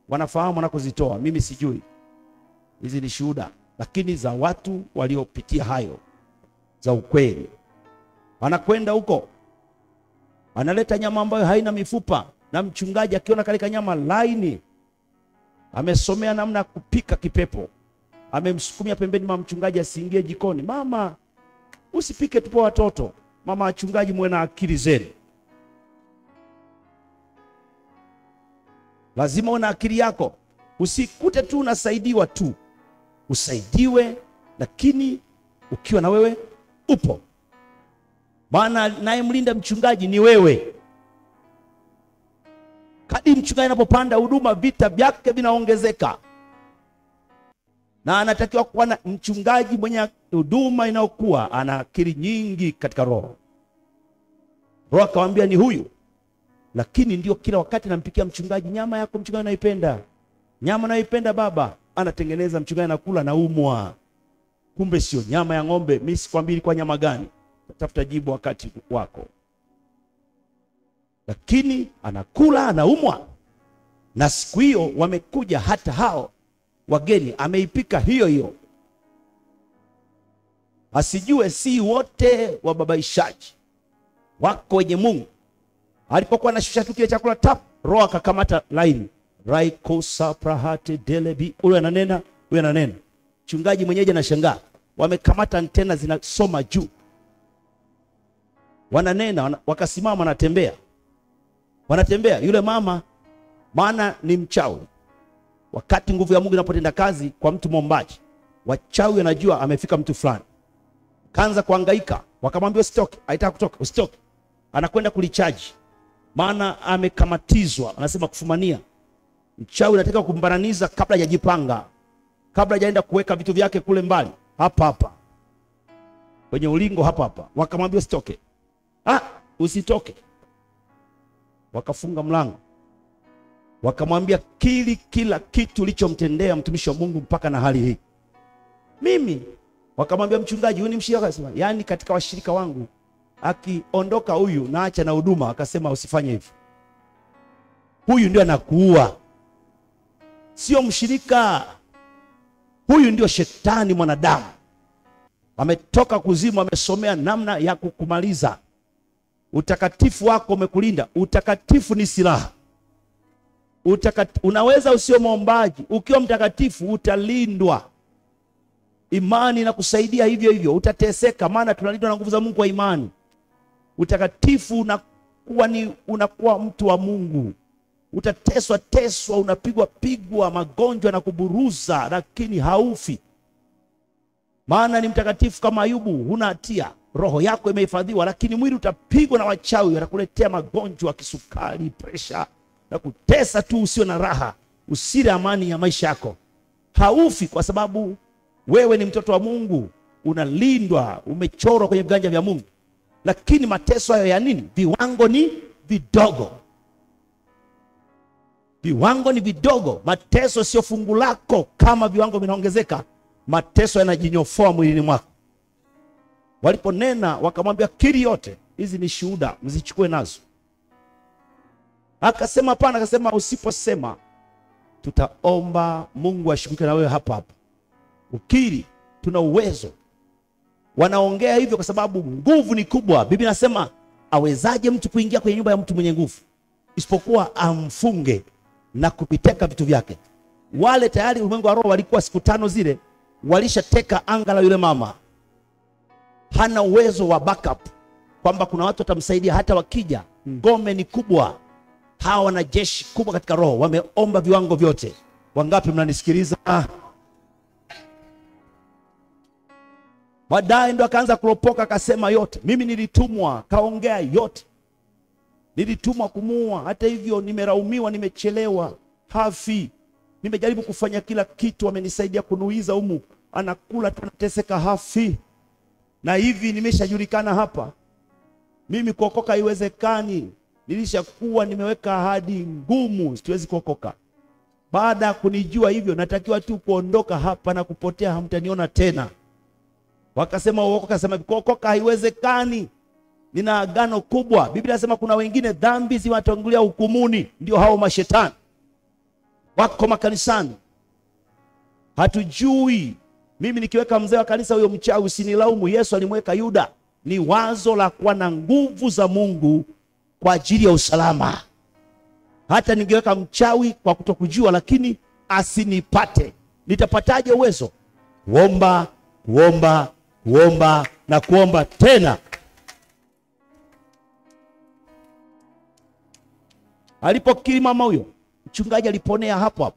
Wanafahamu wanakozitoa, mimi sijui. Hizi ni shuhuda, lakini za watu waliopitia hayo, za ukweli. Anakwenda huko, analeta nyama ambayo haina mifupa, na mchungaji akiona kalika nyama laini, amesomea namna ya kupika kipepo, amemsukumia pembeni mwa mchungaji asiingie jikoni. Mama, usipike tupo watoto. Mama wachungaji, muwe na akili zenu. Lazima una akili yako. Usikute tu unasaidiwa tu, usaidiwe, lakini ukiwa na wewe upo. Maana naye mlinda mchungaji ni wewe. Kadri mchungaji anapopanda huduma, vita vyake vinaongezeka, na anatakiwa kuwa na mchungaji mwenye huduma inayokuwa ana akili nyingi katika roho. Roho akamwambia ni huyu, lakini ndio kila wakati nampikia mchungaji nyama yako, mchungaji anaipenda nyama, anaipenda baba, anatengeneza, mchungaji anakula na umwa. Kumbe sio nyama ya ng'ombe. Mimi sikwambii kwa nyama gani, tafuta jibu wakati wako. Lakini anakula, anaumwa. Na siku hiyo wamekuja hata hao wageni, ameipika hiyo hiyo. Asijue si wote wababaishaji, wako wenye Mungu. Alipokuwa anashusha tu kile chakula tap, Roho akakamata line, raiko saprahate delebi, huyo ananena, huyo ananena. Mchungaji mwenyeji anashangaa, wamekamata antena zinasoma juu, wananena, wakasimama, wanatembea. Yule mama, maana ni mchawi, wakati nguvu ya Mungu inapotenda kazi kwa mtu mwombaji, wachawi anajua amefika mtu fulani. Kaanza kuhangaika, wakamwambia usitoke, haitaka kutoka, usitoke. Anakwenda kulichaji, maana amekamatizwa, anasema kufumania. Mchawi anataka kumbaraniza kabla hajajipanga, kabla hajaenda kuweka vitu vyake kule mbali, hapa kwenye ulingo hapa. Wakamwambia usitoke. Usitoke. Wakafunga mlango, wakamwambia kila kitu ulichomtendea mtumishi wa Mungu mpaka na hali hii. Mimi wakamwambia mchungaji, huyu ni mshirika. Akasema, yani katika washirika wangu akiondoka huyu naacha na huduma. Akasema usifanye hivyo, huyu ndio anakuua, sio mshirika. Huyu ndio shetani mwanadamu, ametoka kuzimu, amesomea namna ya kukumaliza. Utakatifu wako umekulinda. Utakatifu ni silaha. Unaweza usio mwombaji, ukiwa mtakatifu utalindwa. Imani inakusaidia hivyo hivyo. Utateseka, maana tunalindwa na nguvu za Mungu kwa imani. Utakatifu unakuwa mtu wa Mungu. Utateswa teswa, unapigwa pigwa, magonjwa na kuburuza, lakini haufi. Maana ni mtakatifu kama Ayubu, huna hatia. Roho yako imehifadhiwa, lakini mwili utapigwa na wachawi, watakuletea magonjwa, kisukari, presha, na kutesa tu, usio na raha, usile amani ya maisha yako. Haufi kwa sababu wewe ni mtoto wa Mungu, unalindwa, umechorwa kwenye viganja vya Mungu. Lakini mateso hayo ya nini? Viwango ni vidogo. Viwango ni vidogo. Mateso sio fungu lako. Kama viwango vinaongezeka, mateso yanajinyofoa mwilini mwako. Waliponena wakamwambia, kiri yote hizi ni shuhuda, mzichukue nazo. Akasema hapana. Akasema, usiposema tutaomba Mungu ashughulike na wewe hapa hapa. Ukiri, tuna uwezo. Wanaongea hivyo kwa sababu nguvu ni kubwa. Biblia inasema, awezaje mtu kuingia kwenye nyumba ya mtu mwenye nguvu isipokuwa amfunge na kupiteka vitu vyake? Wale tayari ulimwengu wa roho walikuwa siku 5 zile walishateka anga la yule mama. Hana uwezo wa backup kwamba kuna watu watamsaidia hata wakija. Ngome ni kubwa. Hawa wana jeshi kubwa katika roho, wameomba viwango vyote. Wangapi mnanisikiliza? Baadaye ndo akaanza kuropoka, akasema yote. Mimi nilitumwa, kaongea yote. Nilitumwa kumuua, hata hivyo nimeraumiwa, nimechelewa, hafi. Nimejaribu kufanya kila kitu, wamenisaidia kunuiza humu, anakula tunateseka, hafi. Na hivi nimeshajulikana hapa. Mimi kuokoka haiwezekani. Nilishakuwa nimeweka ahadi ngumu, siwezi kuokoka. Baada ya kunijua hivyo, natakiwa tu kuondoka hapa na kupotea, hamtaniona tena. Wakasema uokoka, akasema kuokoka haiwezekani. Nina agano kubwa. Biblia inasema kuna wengine dhambi ziwatangulia hukumuni, ndio hao mashetani. Wako makanisani. Hatujui. Mimi nikiweka mzee wa kanisa huyo mchawi, usinilaumu. Yesu alimweka Yuda. Ni wazo la kuwa na nguvu za Mungu kwa ajili ya usalama. Hata ningeweka mchawi kwa kutokujua, lakini asinipate. Nitapataje uwezo? Kuomba, kuomba, kuomba na kuomba tena. Alipokiri mama huyo, mchungaji aliponea hapo hapo.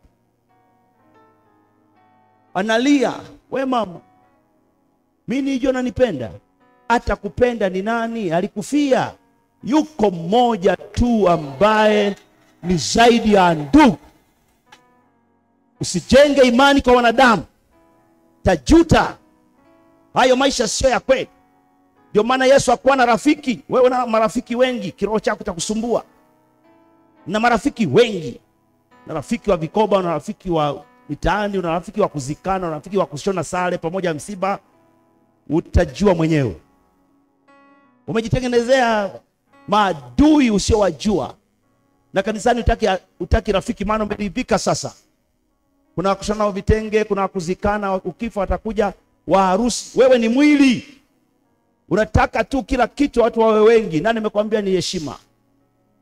Analia, we mama, mimi nijua nanipenda. Hata kupenda ni nani? Alikufia. Yuko mmoja tu ambaye ni zaidi ya ndugu. Usijenge imani kwa wanadamu, tajuta. Hayo maisha sio ya kweli. Ndio maana Yesu hakuwa na rafiki. Wewe una marafiki wengi, kiroho chako kitakusumbua. Na marafiki wengi, na rafiki wa vikoba, na rafiki wa mitaani, na rafiki wa kuzikana, na rafiki wa kushona sare pamoja msiba. Utajua mwenyewe. Umejitengenezea maadui usiowajua. Na kanisani utaki rafiki, maana umeridhika sasa. Kuna wakushona vitenge, kuna wakuzikana, ukifa watakuja wa harusi. Wewe ni mwili. Unataka tu kila kitu watu wawe wengi. Nani amekwambia ni heshima?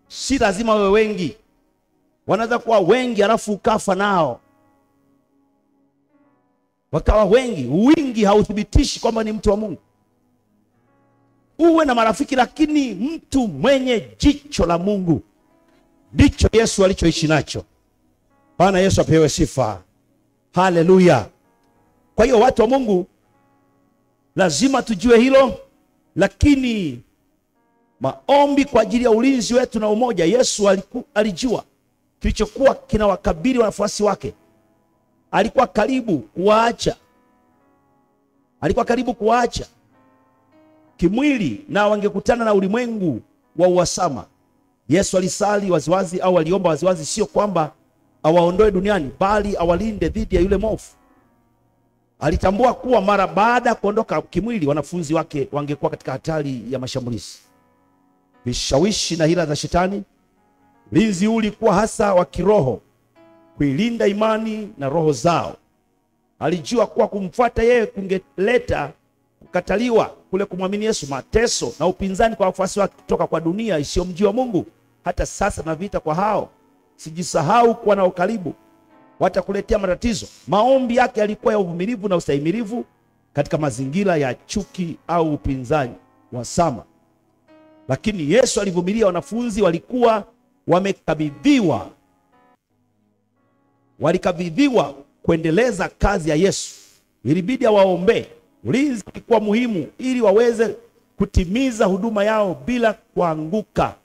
Si lazima wawe wengi. Wanaweza kuwa wengi alafu ukafa nao. Wakawa wengi. Wingi hauthibitishi kwamba ni mtu wa Mungu. Uwe na marafiki, lakini mtu mwenye jicho la Mungu. Ndicho Yesu alichoishi nacho. Bwana Yesu apewe sifa. Haleluya. Kwa hiyo watu wa Mungu lazima tujue hilo. Lakini maombi kwa ajili ya ulinzi wetu na umoja, Yesu alijua kilichokuwa kinawakabili wanafuasi wake. Alikuwa karibu kuwaacha. Alikuwa karibu kuwaacha kimwili, na wangekutana na ulimwengu wa uhasama. Yesu alisali waziwazi, au aliomba waziwazi, sio kwamba awaondoe duniani, bali awalinde dhidi ya yule mwovu. Alitambua kuwa mara baada ya kuondoka kimwili, wanafunzi wake wangekuwa katika hatari ya mashambulizi, vishawishi na hila za shetani. Ulinzi huu ulikuwa hasa wa kiroho, kuilinda imani na roho zao. Alijua kuwa kumfuata yeye kungeleta kukataliwa kule kumwamini Yesu, mateso na upinzani kwa wafuasi wake kutoka kwa dunia isiyomjua Mungu. Hata sasa na vita kwa hao. Sijisahau kuwa na ukaribu, watakuletea matatizo. Maombi yake yalikuwa ya uvumilivu na ustahimilivu katika mazingira ya chuki au upinzani wa sama. Lakini Yesu alivumilia. Wanafunzi walikuwa wamekabidhiwa walikabidhiwa kuendeleza kazi ya Yesu, ilibidi waombe. Ulinzi ulikuwa muhimu ili waweze kutimiza huduma yao bila kuanguka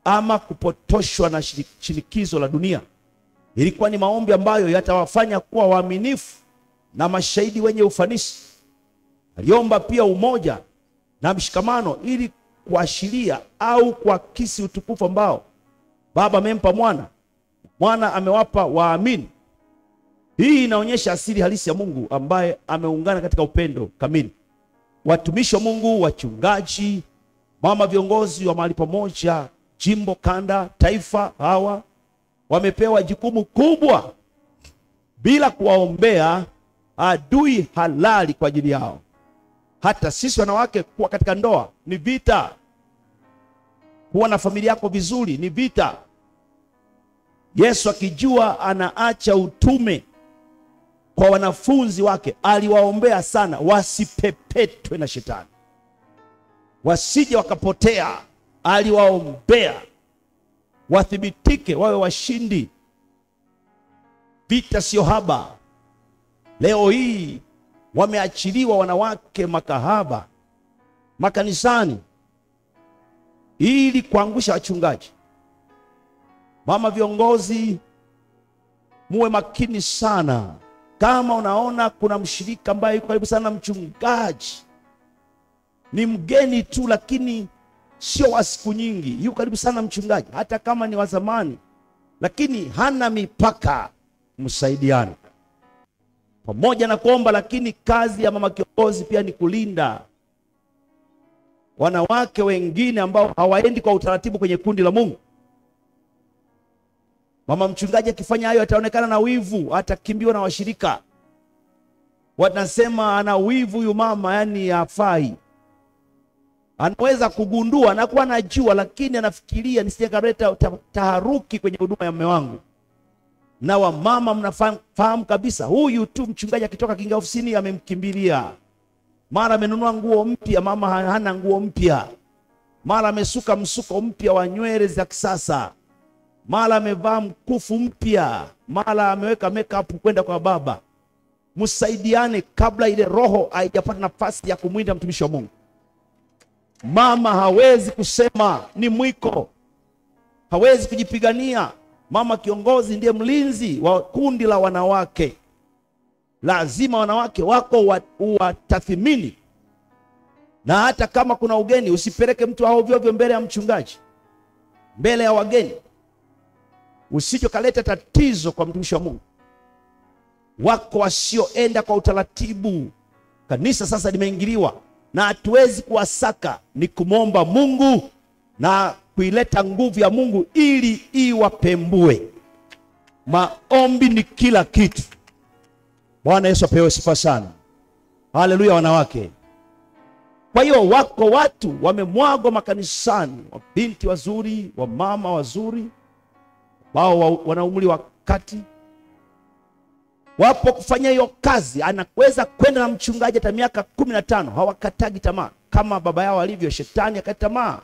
ama kupotoshwa na shinikizo la dunia. Ilikuwa ni maombi ambayo yatawafanya kuwa waaminifu na mashahidi wenye ufanisi. Aliomba pia umoja na mshikamano ili kuashiria au kuakisi utukufu ambao Baba amempa Mwana, Mwana amewapa waamini. Hii inaonyesha asili halisi ya Mungu ambaye ameungana katika upendo kamili. Watumishi wa Mungu, wachungaji, mama viongozi wa mahali pamoja, jimbo, kanda, taifa, hawa wamepewa jukumu kubwa. Bila kuwaombea adui halali kwa ajili yao. Hata sisi wanawake kuwa katika ndoa ni vita. Kuwa na familia yako vizuri ni vita. Yesu akijua anaacha utume kwa wanafunzi wake, aliwaombea sana wasipepetwe na shetani, wasije wakapotea. Aliwaombea wathibitike, wawe washindi. Vita sio haba. Leo hii wameachiliwa wanawake makahaba makanisani ili kuangusha wachungaji. Mama viongozi, muwe makini sana. Kama unaona kuna mshirika ambaye yuko karibu sana mchungaji, ni mgeni tu lakini sio wa siku nyingi, yuko karibu sana mchungaji, hata kama ni wa zamani lakini hana mipaka, msaidiane pamoja na kuomba. Lakini kazi ya mama kiongozi pia ni kulinda wanawake wengine ambao hawaendi kwa utaratibu kwenye kundi la Mungu. Mama mchungaji akifanya hayo ataonekana na wivu, atakimbiwa na washirika. Wanasema ana wivu huyu mama, yani hafai. Anaweza kugundua na kuwa anajua, lakini anafikiria nisije kaleta taharuki kwenye huduma ya mume wangu. Na wamama mnafahamu kabisa, huyu tu mchungaji akitoka kinga ofisini amemkimbilia. Mara amenunua nguo mpya, mama hana nguo mpya. Mara amesuka msuko mpya wa nywele za kisasa. Mara amevaa mkufu mpya. Mara ameweka makeup kwenda kwa baba. Msaidiane kabla ile roho haijapata nafasi ya kumwinda mtumishi wa Mungu. Mama hawezi kusema ni mwiko, hawezi kujipigania. Mama kiongozi ndiye mlinzi wa kundi la wanawake. Lazima wanawake wako watathimini. Na hata kama kuna ugeni, usipeleke mtu ovyo ovyo mbele ya mchungaji, mbele ya wageni. Usije kaleta tatizo kwa mtumishi wa Mungu. Wako wasioenda kwa utaratibu. Kanisa sasa limeingiliwa na hatuwezi kuwasaka. Ni kumomba Mungu na kuileta nguvu ya Mungu ili iwapembue. Maombi ni kila kitu. Bwana Yesu apewe sifa sana. Haleluya wanawake. Kwa hiyo wako watu wamemwagwa makanisani, wabinti wazuri, wamama wazuri, wao wana umri wa kati. Wapo kufanya hiyo kazi, anaweza kwenda na mchungaji hata miaka 15, hawakatagi tamaa kama baba yao alivyo. Shetani akata tamaa,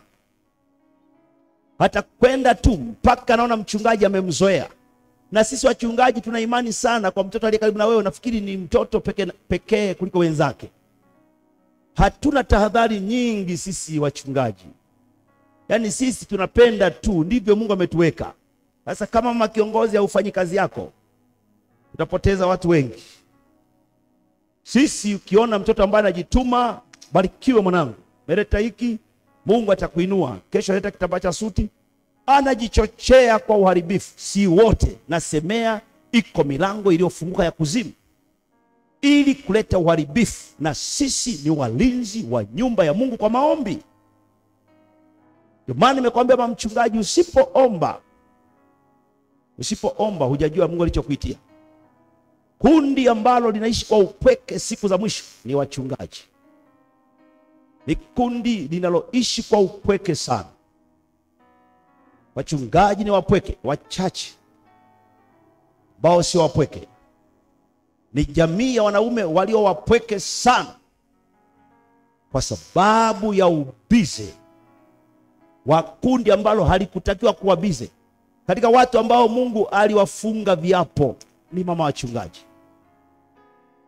hata kwenda tu mpaka naona mchungaji amemzoea. Na sisi wachungaji tuna imani sana kwa mtoto aliye karibu na wewe, unafikiri ni mtoto pekee kuliko wenzake. Hatuna tahadhari nyingi sisi wachungaji. Yaani sisi tunapenda tu, ndivyo Mungu ametuweka. Sasa kama mama kiongozi haufanyi kazi yako, utapoteza watu wengi. Sisi ukiona mtoto ambaye anajituma, barikiwe mwanangu, meleta hiki, Mungu atakuinua. Kesho leta kitambaa cha suti, anajichochea kwa uharibifu. Si wote, nasemea iko milango iliyofunguka ya kuzimu ili kuleta uharibifu, na sisi ni walinzi wa nyumba ya Mungu kwa maombi. Ndio maana nimekwambia mama mchungaji, usipoomba hujajua Mungu alichokuitia. Kundi ambalo linaishi kwa upweke siku za mwisho ni wachungaji. Ni kundi linaloishi kwa upweke sana. Wachungaji ni wapweke, wachache ambao sio wapweke. Ni jamii ya wanaume walio wapweke sana, kwa sababu ya ubize wa kundi ambalo halikutakiwa kuwa bize. Katika watu ambao Mungu aliwafunga viapo, ni mama wachungaji.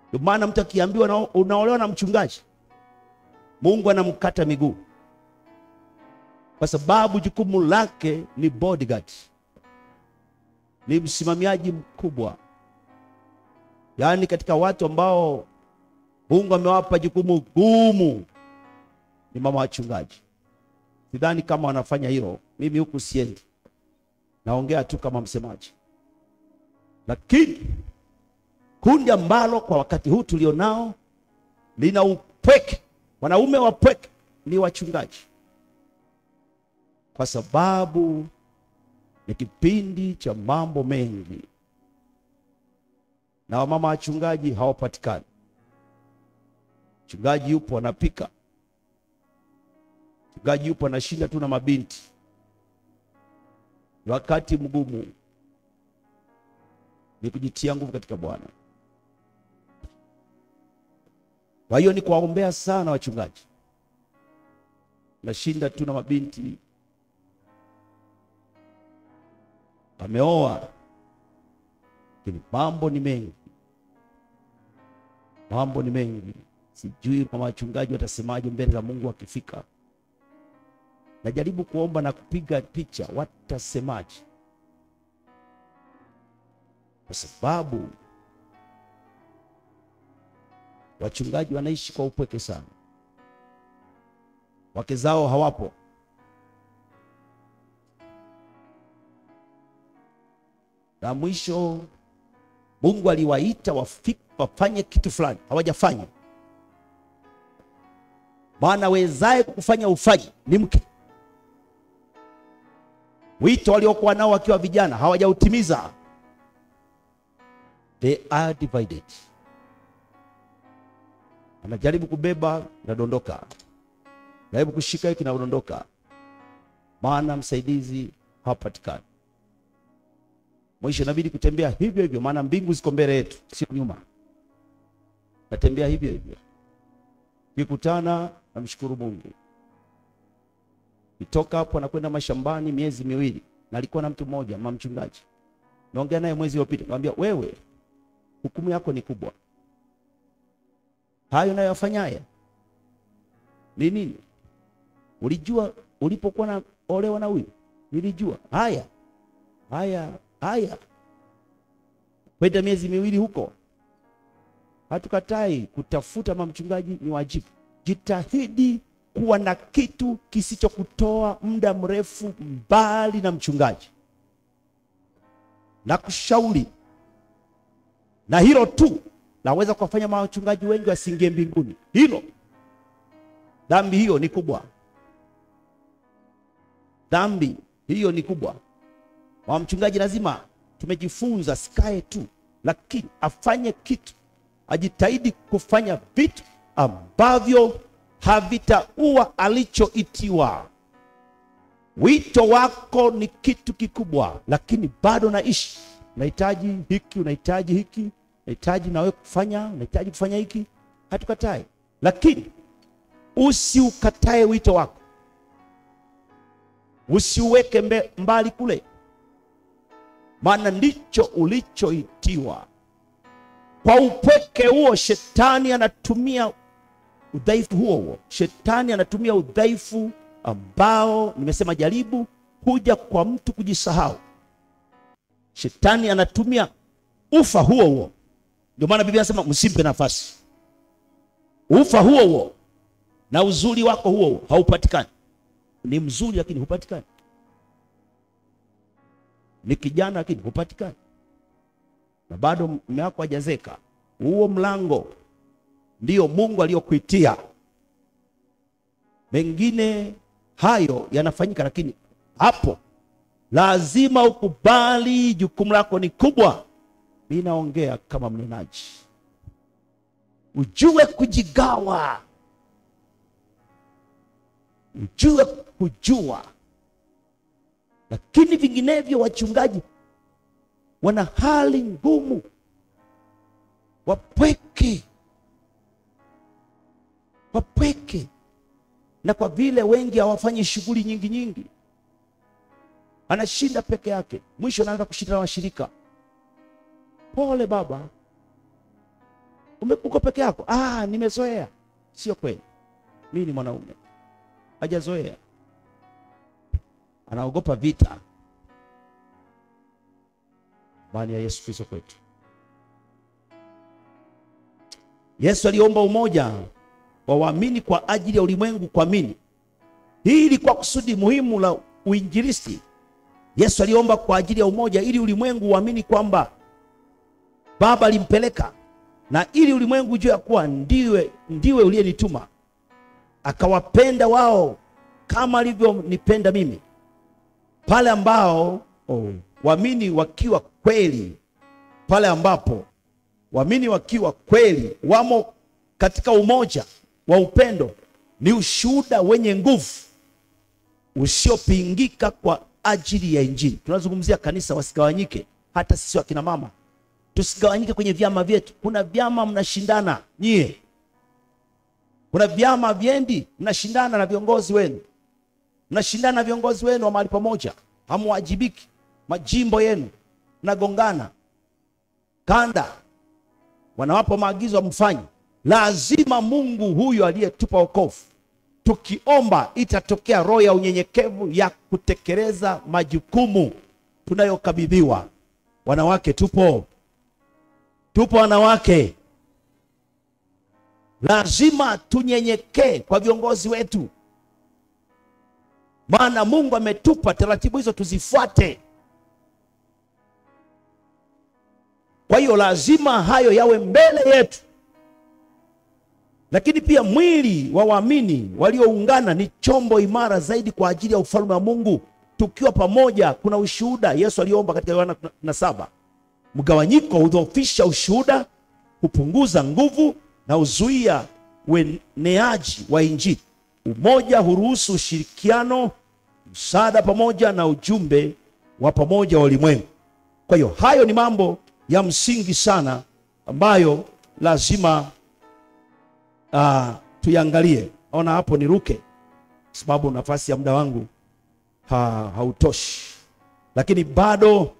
Ndio maana mtu akiambiwa unaolewa na mchungaji, Mungu anamkata miguu, kwa sababu jukumu lake ni bodyguard, ni msimamiaji mkubwa. Yaani katika watu ambao Mungu amewapa jukumu gumu ni mama wachungaji. Sidhani kama wanafanya hilo. Mimi huku siendi, naongea tu kama msemaji. Lakini kundi ambalo kwa wakati huu tulionao lina upweke, wanaume wapweke, ni wachungaji, kwa sababu ni kipindi cha mambo mengi na wamama wachungaji hawapatikani. Mchungaji yupo anapika, mchungaji yupo anashinda tu na mabinti. Wakati mgumu, ni kujitia nguvu katika Bwana. Kwa hiyo ni kuwaombea sana wachungaji. Nashinda tu na mabinti, ameoa, lakini mambo ni mengi, mambo ni mengi. Sijui mama wachungaji watasemaje mbele za Mungu akifika. Najaribu kuomba na kupiga picha watasemaje, kwa sababu wachungaji wanaishi kwa upweke sana. Wake zao hawapo. Na mwisho Mungu aliwaita wafanye kitu fulani, hawajafanya. Maana wezaye kufanya ufanye ni mke. Wito waliokuwa nao wakiwa vijana hawajautimiza. They are divided. Anajaribu kubeba na dondoka, anajaribu kushika hiki na dondoka, maana msaidizi hapatikani. Mwisho inabidi kutembea hivyo hivyo, maana mbingu ziko mbele yetu, sio nyuma. Natembea hivyo hivyo. Nikutana, namshukuru Mungu. Nitoka hapo na kwenda mashambani miezi miwili. Na alikuwa na mtu mmoja, mama mchungaji. Naongea naye mwezi uliopita, nikamwambia, wewe hukumu yako ni kubwa. Hayo unayofanyaye ni nini? Ulijua ulipokuwa na olewa na huyu? Nilijua. Haya. Kwenda miezi miwili huko. Hatukatai kutafuta mama mchungaji, ni wajibu. Jitahidi kuwa na kitu kisichokutoa muda mrefu mbali na mchungaji. Na kushauri. Na hilo tu naweza kufanya machungaji wengi wasiingie mbinguni. Hilo. Dhambi hiyo ni kubwa. Dhambi hiyo ni kubwa. Mama mchungaji lazima tumejifunza sikae tu, lakini afanye kitu. Ajitahidi kufanya vitu ambavyo havitaua alichoitiwa. Wito wako ni kitu kikubwa, lakini bado naishi. Unahitaji hiki, unahitaji hiki, unahitaji nawe kufanya, unahitaji kufanya hiki. Hatukatai, lakini usiukatae wito wako. Usiuweke mbali kule, maana ndicho ulichoitiwa. Kwa upweke huo shetani anatumia udhaifu huo. Shetani anatumia udhaifu ambao nimesema jaribu kuja kwa mtu kujisahau. Shetani anatumia ufa huo. Ndio maana Biblia inasema msimpe nafasi. Ufa huo na uzuri wako huo haupatikani. Ni mzuri lakini hupatikani. Ni kijana lakini hupatikani. Na bado mume wako hajazeka. Huo mlango ndio Mungu aliyokuitia. Mengine hayo yanafanyika, lakini hapo lazima ukubali jukumu lako ni kubwa. Mimi naongea kama mnenaji. Ujue kujigawa. Ujue kujua. Lakini vinginevyo wachungaji wana hali ngumu. Wapweke. Na kwa vile wengi hawafanyi shughuli nyingi, anashinda peke yake. Mwisho anaanza kushinda na washirika. Pole baba, uko peke yako. Nimezoea. Sio kweli. Mimi ni mwanaume. Hajazoea. Anaogopa vita. Bwana Yesu Kristo kwetu. Yesu aliomba umoja wa waamini kwa ajili ya ulimwengu kuamini. Hii ilikuwa kusudi muhimu la uinjilisti. Yesu aliomba kwa ajili ya umoja ili ulimwengu uamini kwamba Baba alimpeleka, na ili ulimwengu ujue kuwa ndiwe uliyenituma, akawapenda wao kama alivyonipenda mimi. Pale ambao waamini wakiwa kweli, pale ambapo waamini wakiwa kweli wamo katika umoja wa upendo, ni ushuhuda wenye nguvu usiopingika kwa ajili ya Injili. Tunazungumzia kanisa, wasigawanyike. Hata sisi wakina mama tusigawanyike kwenye vyama vyetu. Kuna vyama mnashindana nyie, kuna vyama viendi mnashindana na viongozi wenu, mnashindana na viongozi wenu wa mahali pamoja, hamwajibiki. Majimbo yenu mnagongana, kanda wanawapa maagizo mfanye. Lazima Mungu huyu aliyetupa wokovu, tukiomba itatokea roho ya unyenyekevu ya kutekeleza majukumu tunayokabidhiwa. Wanawake tupo wanawake. Lazima tunyenyekee kwa viongozi wetu, maana Mungu ametupa taratibu hizo tuzifuate. Kwa hiyo lazima hayo yawe mbele yetu. Lakini pia mwili wa waamini walioungana ni chombo imara zaidi kwa ajili ya ufalme wa Mungu. Tukiwa pamoja kuna ushuhuda. Yesu aliomba katika Yohana 7. Mgawanyiko hudhoofisha ushuhuda, hupunguza nguvu na huzuia ueneaji wa Injili. Umoja huruhusu ushirikiano, msaada pamoja na ujumbe wa pamoja wa ulimwengu. Kwa hiyo hayo ni mambo ya msingi sana ambayo lazima tuyangalie. Ona hapo niruke sababu nafasi ya muda wangu hautoshi. Lakini bado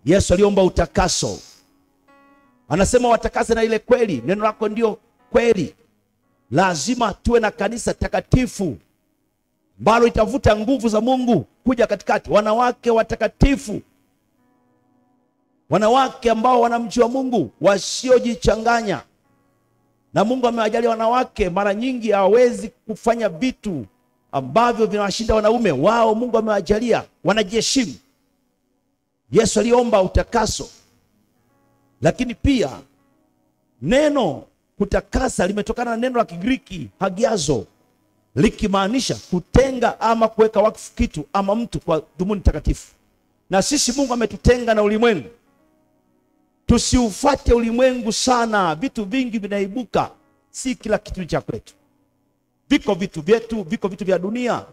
Yesu aliomba utakaso. Anasema watakase na ile kweli, neno lako ndio kweli. Lazima tuwe na kanisa takatifu ambalo itavuta nguvu za Mungu kuja katikati. Wanawake watakatifu, wanawake ambao wanamjua Mungu, wasiojichanganya. Na Mungu amewajalia wanawake, mara nyingi hawawezi kufanya vitu ambavyo vinawashinda wanaume wao. Mungu amewajalia wanajiheshimu. Yesu aliomba utakaso. Lakini pia neno kutakasa limetokana na neno la Kigiriki hagiazo, likimaanisha kutenga ama kuweka wakfu kitu ama mtu kwa dhumuni takatifu. Na sisi Mungu ametutenga na ulimwengu. Tusiufuate ulimwengu sana. Vitu vingi vinaibuka, si kila kitu cha kwetu. Viko vitu vyetu, viko vitu vya dunia.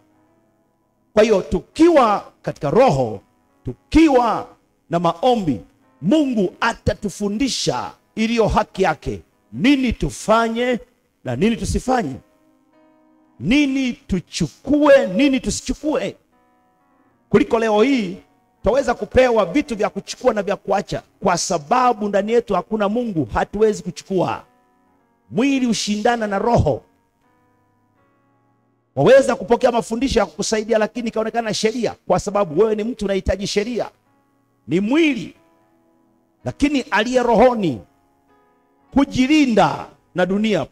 Kwa hiyo tukiwa katika roho, tukiwa na maombi, Mungu atatufundisha iliyo haki yake, nini tufanye na nini tusifanye, nini tuchukue, nini tusichukue. Kuliko leo hii tutaweza kupewa vitu vya kuchukua na vya kuacha. Kwa sababu ndani yetu hakuna Mungu, hatuwezi kuchukua. Mwili ushindana na roho. Waweza kupokea mafundisho ya kukusaidia, lakini kaonekana sheria, kwa sababu wewe ni mtu unahitaji sheria. Ni mwili. Lakini aliye rohoni kujilinda na dunia.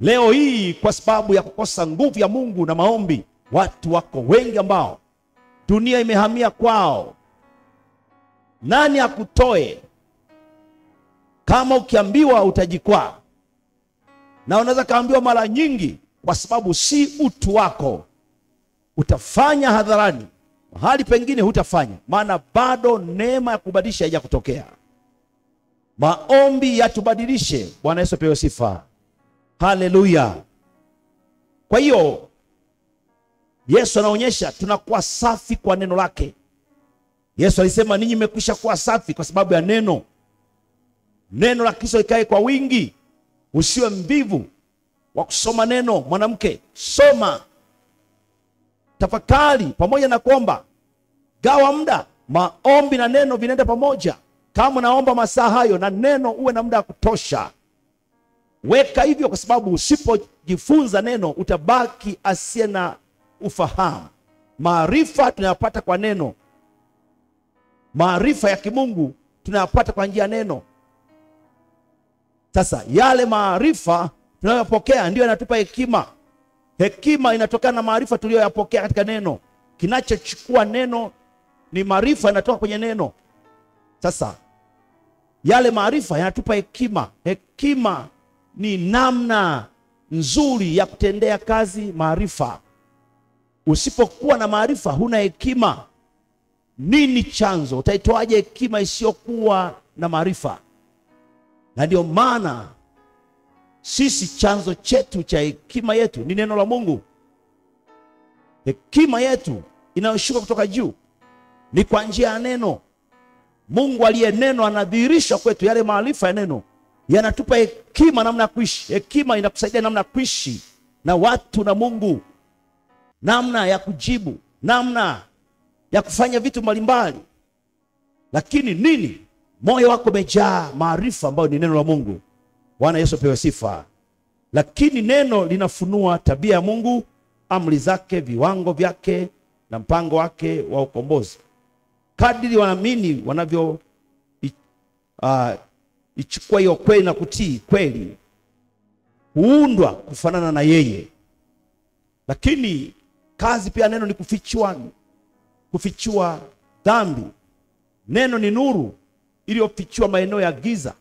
Leo hii kwa sababu ya kukosa nguvu ya Mungu na maombi, watu wako wengi ambao dunia imehamia kwao. Nani akutoe kama ukiambiwa utajikwaa? Na unaweza kaambiwa mara nyingi, kwa sababu si utu wako. Utafanya hadharani, mahali pengine hutafanya, maana bado neema ya kubadilisha haijakutokea. Maombi yatubadilishe. Bwana Yesu apewe sifa. Haleluya. Kwa hiyo Yesu anaonyesha tunakuwa safi kwa neno lake. Yesu alisema ninyi mmekwisha kuwa safi kwa sababu ya neno. Neno la Kristo likae kwa wingi. Usiwe mvivu wa kusoma neno. Mwanamke, soma, tafakari pamoja na kuomba. Gawa muda Maombi na neno vinaenda pamoja. Kama unaomba masaa hayo na neno, uwe na muda wa kutosha. Weka hivyo, kwa sababu usipojifunza neno utabaki asiye na ufahamu. Maarifa tunayapata kwa neno. Maarifa ya kimungu tunayapata kwa njia ya neno. Sasa yale maarifa tunayopokea ndio yanatupa hekima. Hekima inatokana na maarifa tuliyoyapokea katika neno. Kinachochukua neno ni maarifa, yanatoka kwenye neno. Sasa yale maarifa yanatupa hekima. Hekima ni namna nzuri ya kutendea kazi maarifa. Usipokuwa na maarifa, huna hekima. Nini chanzo? Utaitoaje hekima isiyokuwa na maarifa? Na ndio maana sisi chanzo chetu cha hekima yetu ni neno la Mungu. Hekima yetu inayoshuka kutoka juu ni kwa njia ya neno. Mungu aliye neno anadhihirisha kwetu yale maarifa ya neno. Yanatupa hekima namna ya kuishi. Hekima inakusaidia namna ya kuishi na watu na Mungu, namna ya kujibu, namna ya kufanya vitu mbalimbali. Lakini nini? Moyo wako umejaa maarifa ambayo ni neno la Mungu. Bwana Yesu apewe sifa. Lakini neno linafunua tabia ya Mungu, amri zake, viwango vyake na mpango wake wa ukombozi. Kadiri waamini wanavyo ichukua hiyo kweli na kutii kweli, huundwa kufanana na yeye. Lakini kazi pia neno ni kufichua dhambi. Neno ni nuru iliyofichua maeneo ya giza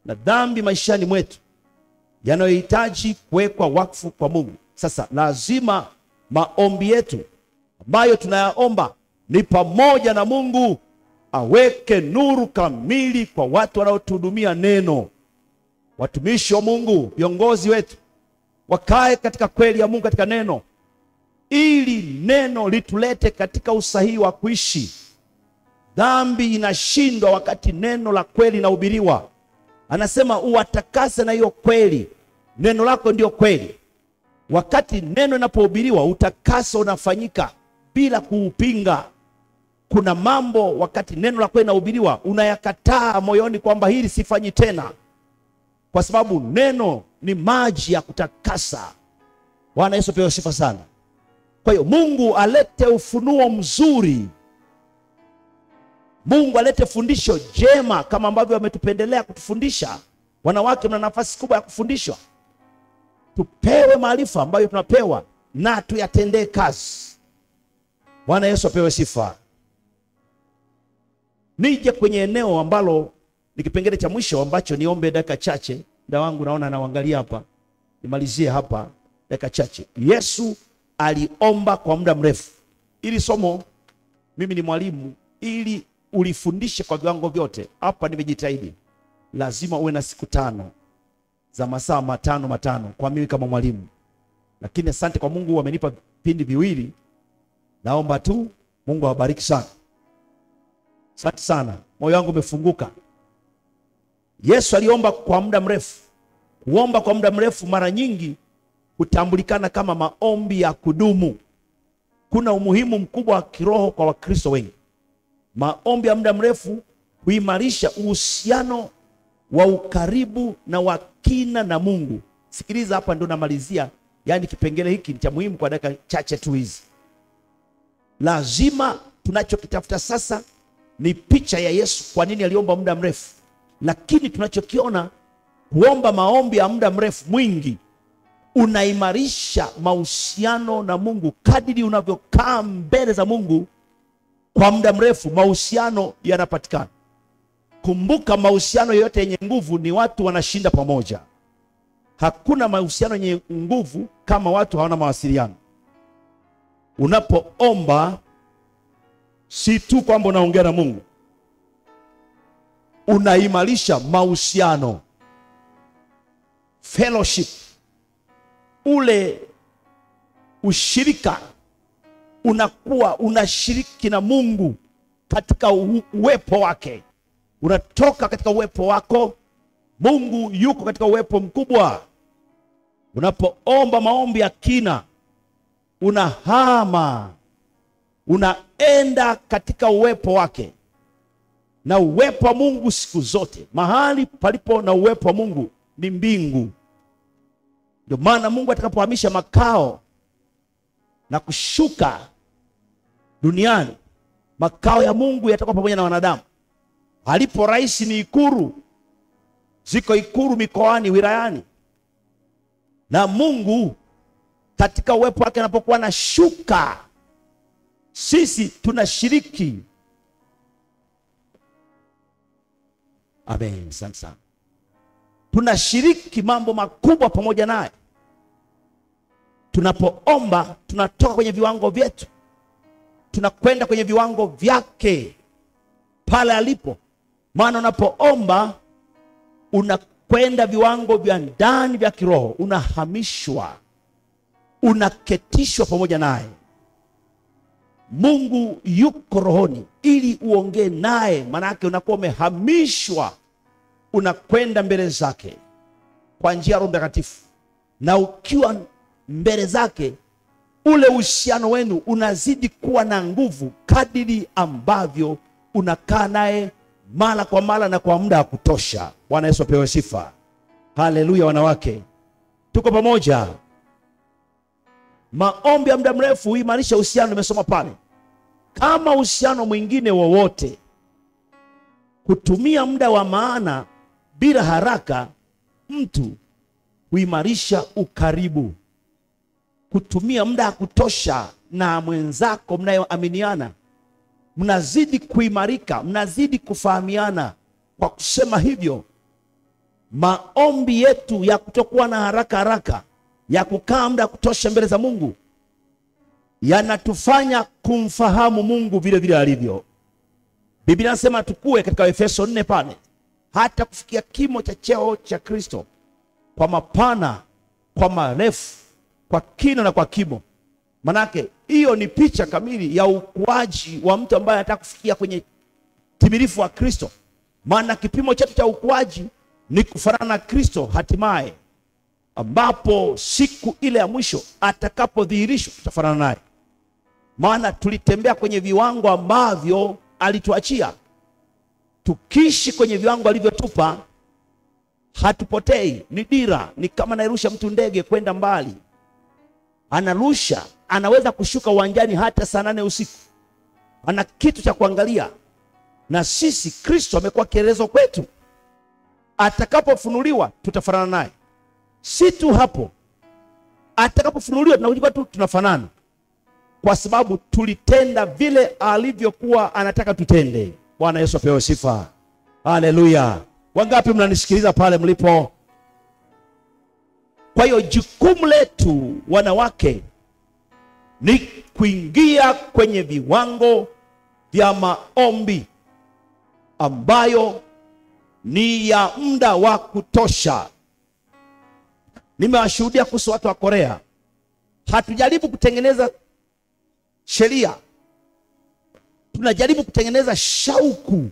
na dhambi maishani mwetu yanayohitaji kuwekwa wakfu kwa Mungu. Sasa lazima maombi yetu ambayo tunayaomba ni pamoja na Mungu aweke nuru kamili kwa watu wanaotuhudumia neno. Watumishi wa Mungu, viongozi wetu, wakae katika kweli ya Mungu katika neno, ili neno litulete katika usahihi wa kuishi. Dhambi inashindwa wakati neno la kweli linahubiriwa. Anasema uwatakase na hiyo kweli. Neno lako ndio kweli. Wakati neno linapohubiriwa, utakaso unafanyika bila kuupinga. Kuna mambo wakati neno la kweli linahubiriwa unayakataa moyoni kwamba hili sifanyi tena, kwa sababu neno ni maji ya kutakasa. Bwana Yesu pewe sifa sana. Kwa hiyo Mungu alete ufunuo mzuri. Mungu alete fundisho jema kama ambavyo ametupendelea kutufundisha. Wanawake mna nafasi kubwa ya kufundishwa. Tupewe maarifa ambayo tunapewa na tuyatendee kazi. Bwana Yesu apewe sifa. Nije kwenye eneo ambalo ni kipengele cha mwisho ambacho niombe dakika chache. Muda wangu naona naangalia hapa. Nimalizie hapa dakika chache. Yesu aliomba kwa muda mrefu. Ili somo mimi ni mwalimu, ili ulifundishe kwa viwango vyote. Hapa nimejitahidi. Lazima uwe na siku 5 za masaa matano kwa mimi kama mwalimu. Lakini asante kwa Mungu amenipa vipindi viwili. Naomba tu Mungu awabariki sana. Asante sana. Moyo wangu umefunguka. Yesu aliomba kwa muda mrefu. Kuomba kwa muda mrefu mara nyingi hutambulikana kama maombi ya kudumu. Kuna umuhimu mkubwa wa kiroho kwa Wakristo wengi. Maombi ya muda mrefu huimarisha uhusiano wa ukaribu na wa kina na Mungu. Sikiliza hapa ndo namalizia. Yaani kipengele hiki ni cha muhimu kwa dakika chache tu hizi. Lazima tunachokitafuta sasa ni picha ya Yesu, kwa nini aliomba muda mrefu. Lakini tunachokiona, kuomba maombi ya muda mrefu mwingi unaimarisha mahusiano na Mungu. Kadiri unavyokaa mbele za Mungu kwa muda mrefu, mahusiano yanapatikana. Kumbuka, mahusiano yote yenye nguvu ni watu wanashinda pamoja. Hakuna mahusiano yenye nguvu kama watu hawana mawasiliano. Unapoomba si tu kwamba unaongea na Mungu, unaimarisha mahusiano, fellowship, ule ushirika. Unakuwa unashiriki na Mungu katika uwepo wake. Unatoka katika uwepo wako, Mungu yuko katika uwepo mkubwa. Unapoomba maombi ya kina, unahama unaenda katika uwepo wake. Na uwepo wa Mungu siku zote, mahali palipo na uwepo wa Mungu ni mbingu. Ndio maana Mungu atakapohamisha makao na kushuka duniani, makao ya Mungu yatakuwa pamoja na wanadamu. Alipo rais ni ikuru, ziko ikuru mikoani, wilayani. Na Mungu katika uwepo wake anapokuwa na shuka, sisi tunashiriki. Amen, sana. Tunashiriki mambo makubwa pamoja naye. Tunapoomba tunatoka kwenye viwango vyetu, tunakwenda kwenye viwango vyake pale alipo. Maana unapoomba unakwenda viwango vya ndani vya kiroho, unahamishwa, unaketishwa pamoja naye. Mungu yuko rohoni ili uongee naye, maana yake unakuwa umehamishwa, unakwenda mbele zake kwa njia ya Roho Mtakatifu. Na ukiwa mbele zake, ule uhusiano wenu unazidi kuwa na nguvu kadiri ambavyo unakaa naye mara kwa mara na kwa muda wa kutosha. Bwana Yesu apewe sifa. Haleluya. Wanawake, tuko pamoja. Maombi ya muda mrefu huimarisha uhusiano, nimesoma pale. Kama uhusiano mwingine wowote, kutumia muda wa maana bila haraka mtu huimarisha ukaribu. Kutumia muda wa kutosha na mwenzako mnayoaminiana, mnazidi kuimarika, mnazidi kufahamiana. Kwa kusema hivyo, maombi yetu ya kutokuwa na haraka ya kukaa muda kutosha mbele za Mungu yanatufanya kumfahamu Mungu vile vile alivyo. Biblia inasema tukue katika Efeso 4 pale, hata kufikia kimo cha cheo cha Kristo, kwa mapana, kwa marefu, kwa kina na kwa kimo. Manake hiyo ni picha kamili ya ukuaji wa mtu ambaye anataka kufikia kwenye timilifu wa Kristo. Maana kipimo chetu cha ukuaji ni kufanana na Kristo hatimaye, ambapo siku ile ya mwisho atakapodhihirishwa tutafanana naye. Maana tulitembea kwenye viwango ambavyo alituachia. Tukishi kwenye viwango alivyotupa, hatupotei. Ni dira, ni kama nairusha mtu ndege kwenda mbali. Anarusha, anaweza kushuka uwanjani hata saa 8 usiku. Ana kitu cha kuangalia. Na sisi Kristo amekuwa kielezo kwetu. Atakapofunuliwa tutafanana naye. Si tu hapo, atakapofunuliwa tunajua tu tunafanana, kwa sababu tulitenda vile alivyokuwa anataka tutende. Bwana Yesu apewe sifa. Haleluya. Wangapi mnanisikiliza pale mlipo? Kwa hiyo jukumu letu wanawake ni kuingia kwenye viwango vya maombi ambayo ni ya muda wa kutosha. Nimewashuhudia kuhusu watu wa Korea. Hatujaribu kutengeneza sheria, tunajaribu kutengeneza shauku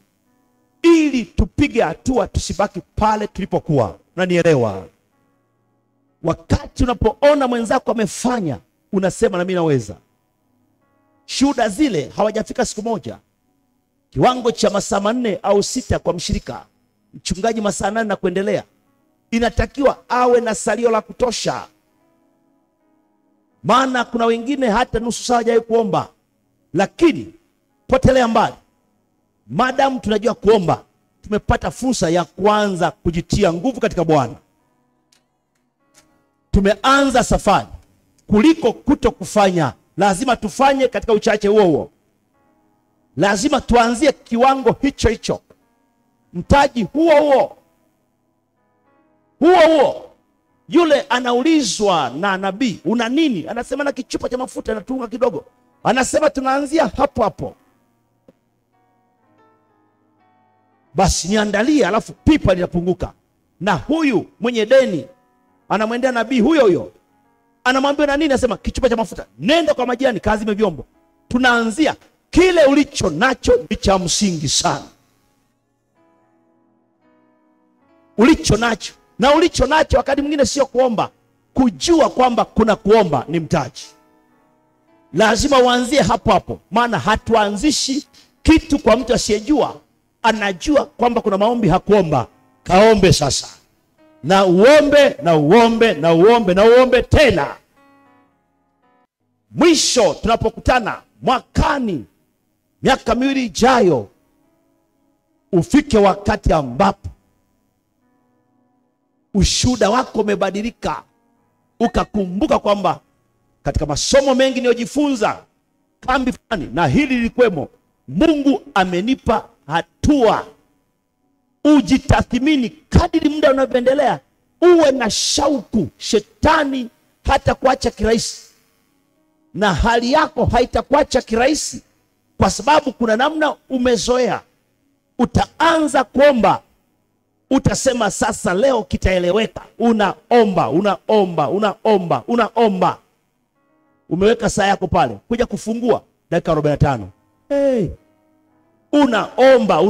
ili tupige hatua, tusibaki pale tulipokuwa. Unanielewa? Wakati unapoona mwenzako amefanya, unasema na mimi naweza. Shuhuda zile hawajafika siku moja. Kiwango cha masaa 4 au 6 kwa mshirika, mchungaji masaa 8 na kuendelea, inatakiwa awe na salio la kutosha. Maana kuna wengine hata nusu saa hajawahi kuomba. Lakini potelea mbali, madamu tunajua kuomba, tumepata fursa ya kuanza kujitia nguvu katika Bwana. Tumeanza safari kuliko kuto kufanya. Lazima tufanye katika uchache huo. Lazima tuanzie kiwango hicho, mtaji huo. Yule anaulizwa na nabii, una nini? Anasema na kichupa cha mafuta, anatunga kidogo. Anasema tunaanzia hapo. Basi niandalie, alafu pipa linapunguka. Na huyu mwenye deni anamwendea nabii huyo. Anamwambia na nini? Anasema kichupa cha mafuta, nenda kwa majirani kazi vyombo. Tunaanzia kile ulicho nacho ni cha msingi sana. Ulicho nacho. Na ulicho nacho wakati mwingine sio kuomba. Kujua kwamba kuna kuomba ni mtaji. lazima uanzie hapo hapo, maana hatuanzishi kitu kwa mtu asiyejua. Anajua kwamba kuna maombi hakuomba, kaombe sasa, na uombe na uombe na uombe na uombe tena. Mwisho tunapokutana mwakani, miaka miwili ijayo, ufike wakati ambapo ushuhuda wako umebadilika, ukakumbuka kwamba katika masomo mengi niliyojifunza kambi fulani na hili lilikwemo, Mungu amenipa hatua. Ujitathmini kadiri muda unavyoendelea, uwe na shauku. Shetani hata kuacha kirahisi, na hali yako haitakuacha kirahisi, kwa sababu kuna namna umezoea. Utaanza kuomba, utasema sasa leo kitaeleweka. Unaomba. Umeweka saa yako pale, kuja kufungua dakika 45. Hey. Unaomba.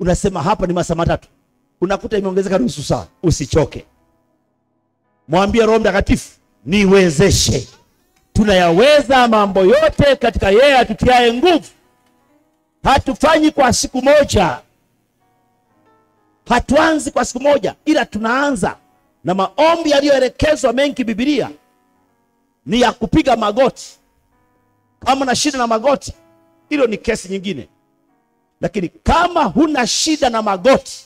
Unasema hapa ni masaa 3. Unakuta imeongezeka nusu saa. Usichoke. Mwambie Roho Mtakatifu, niwezeshe. Tunayaweza mambo yote katika yeye atutiaye nguvu. Hatufanyi kwa siku moja. Hatuanzi kwa siku moja, ila tunaanza. Na maombi yaliyoelekezwa mengi Biblia ni ya kupiga magoti. Kama na shida na magoti, hilo ni kesi nyingine. Lakini kama huna shida na magoti,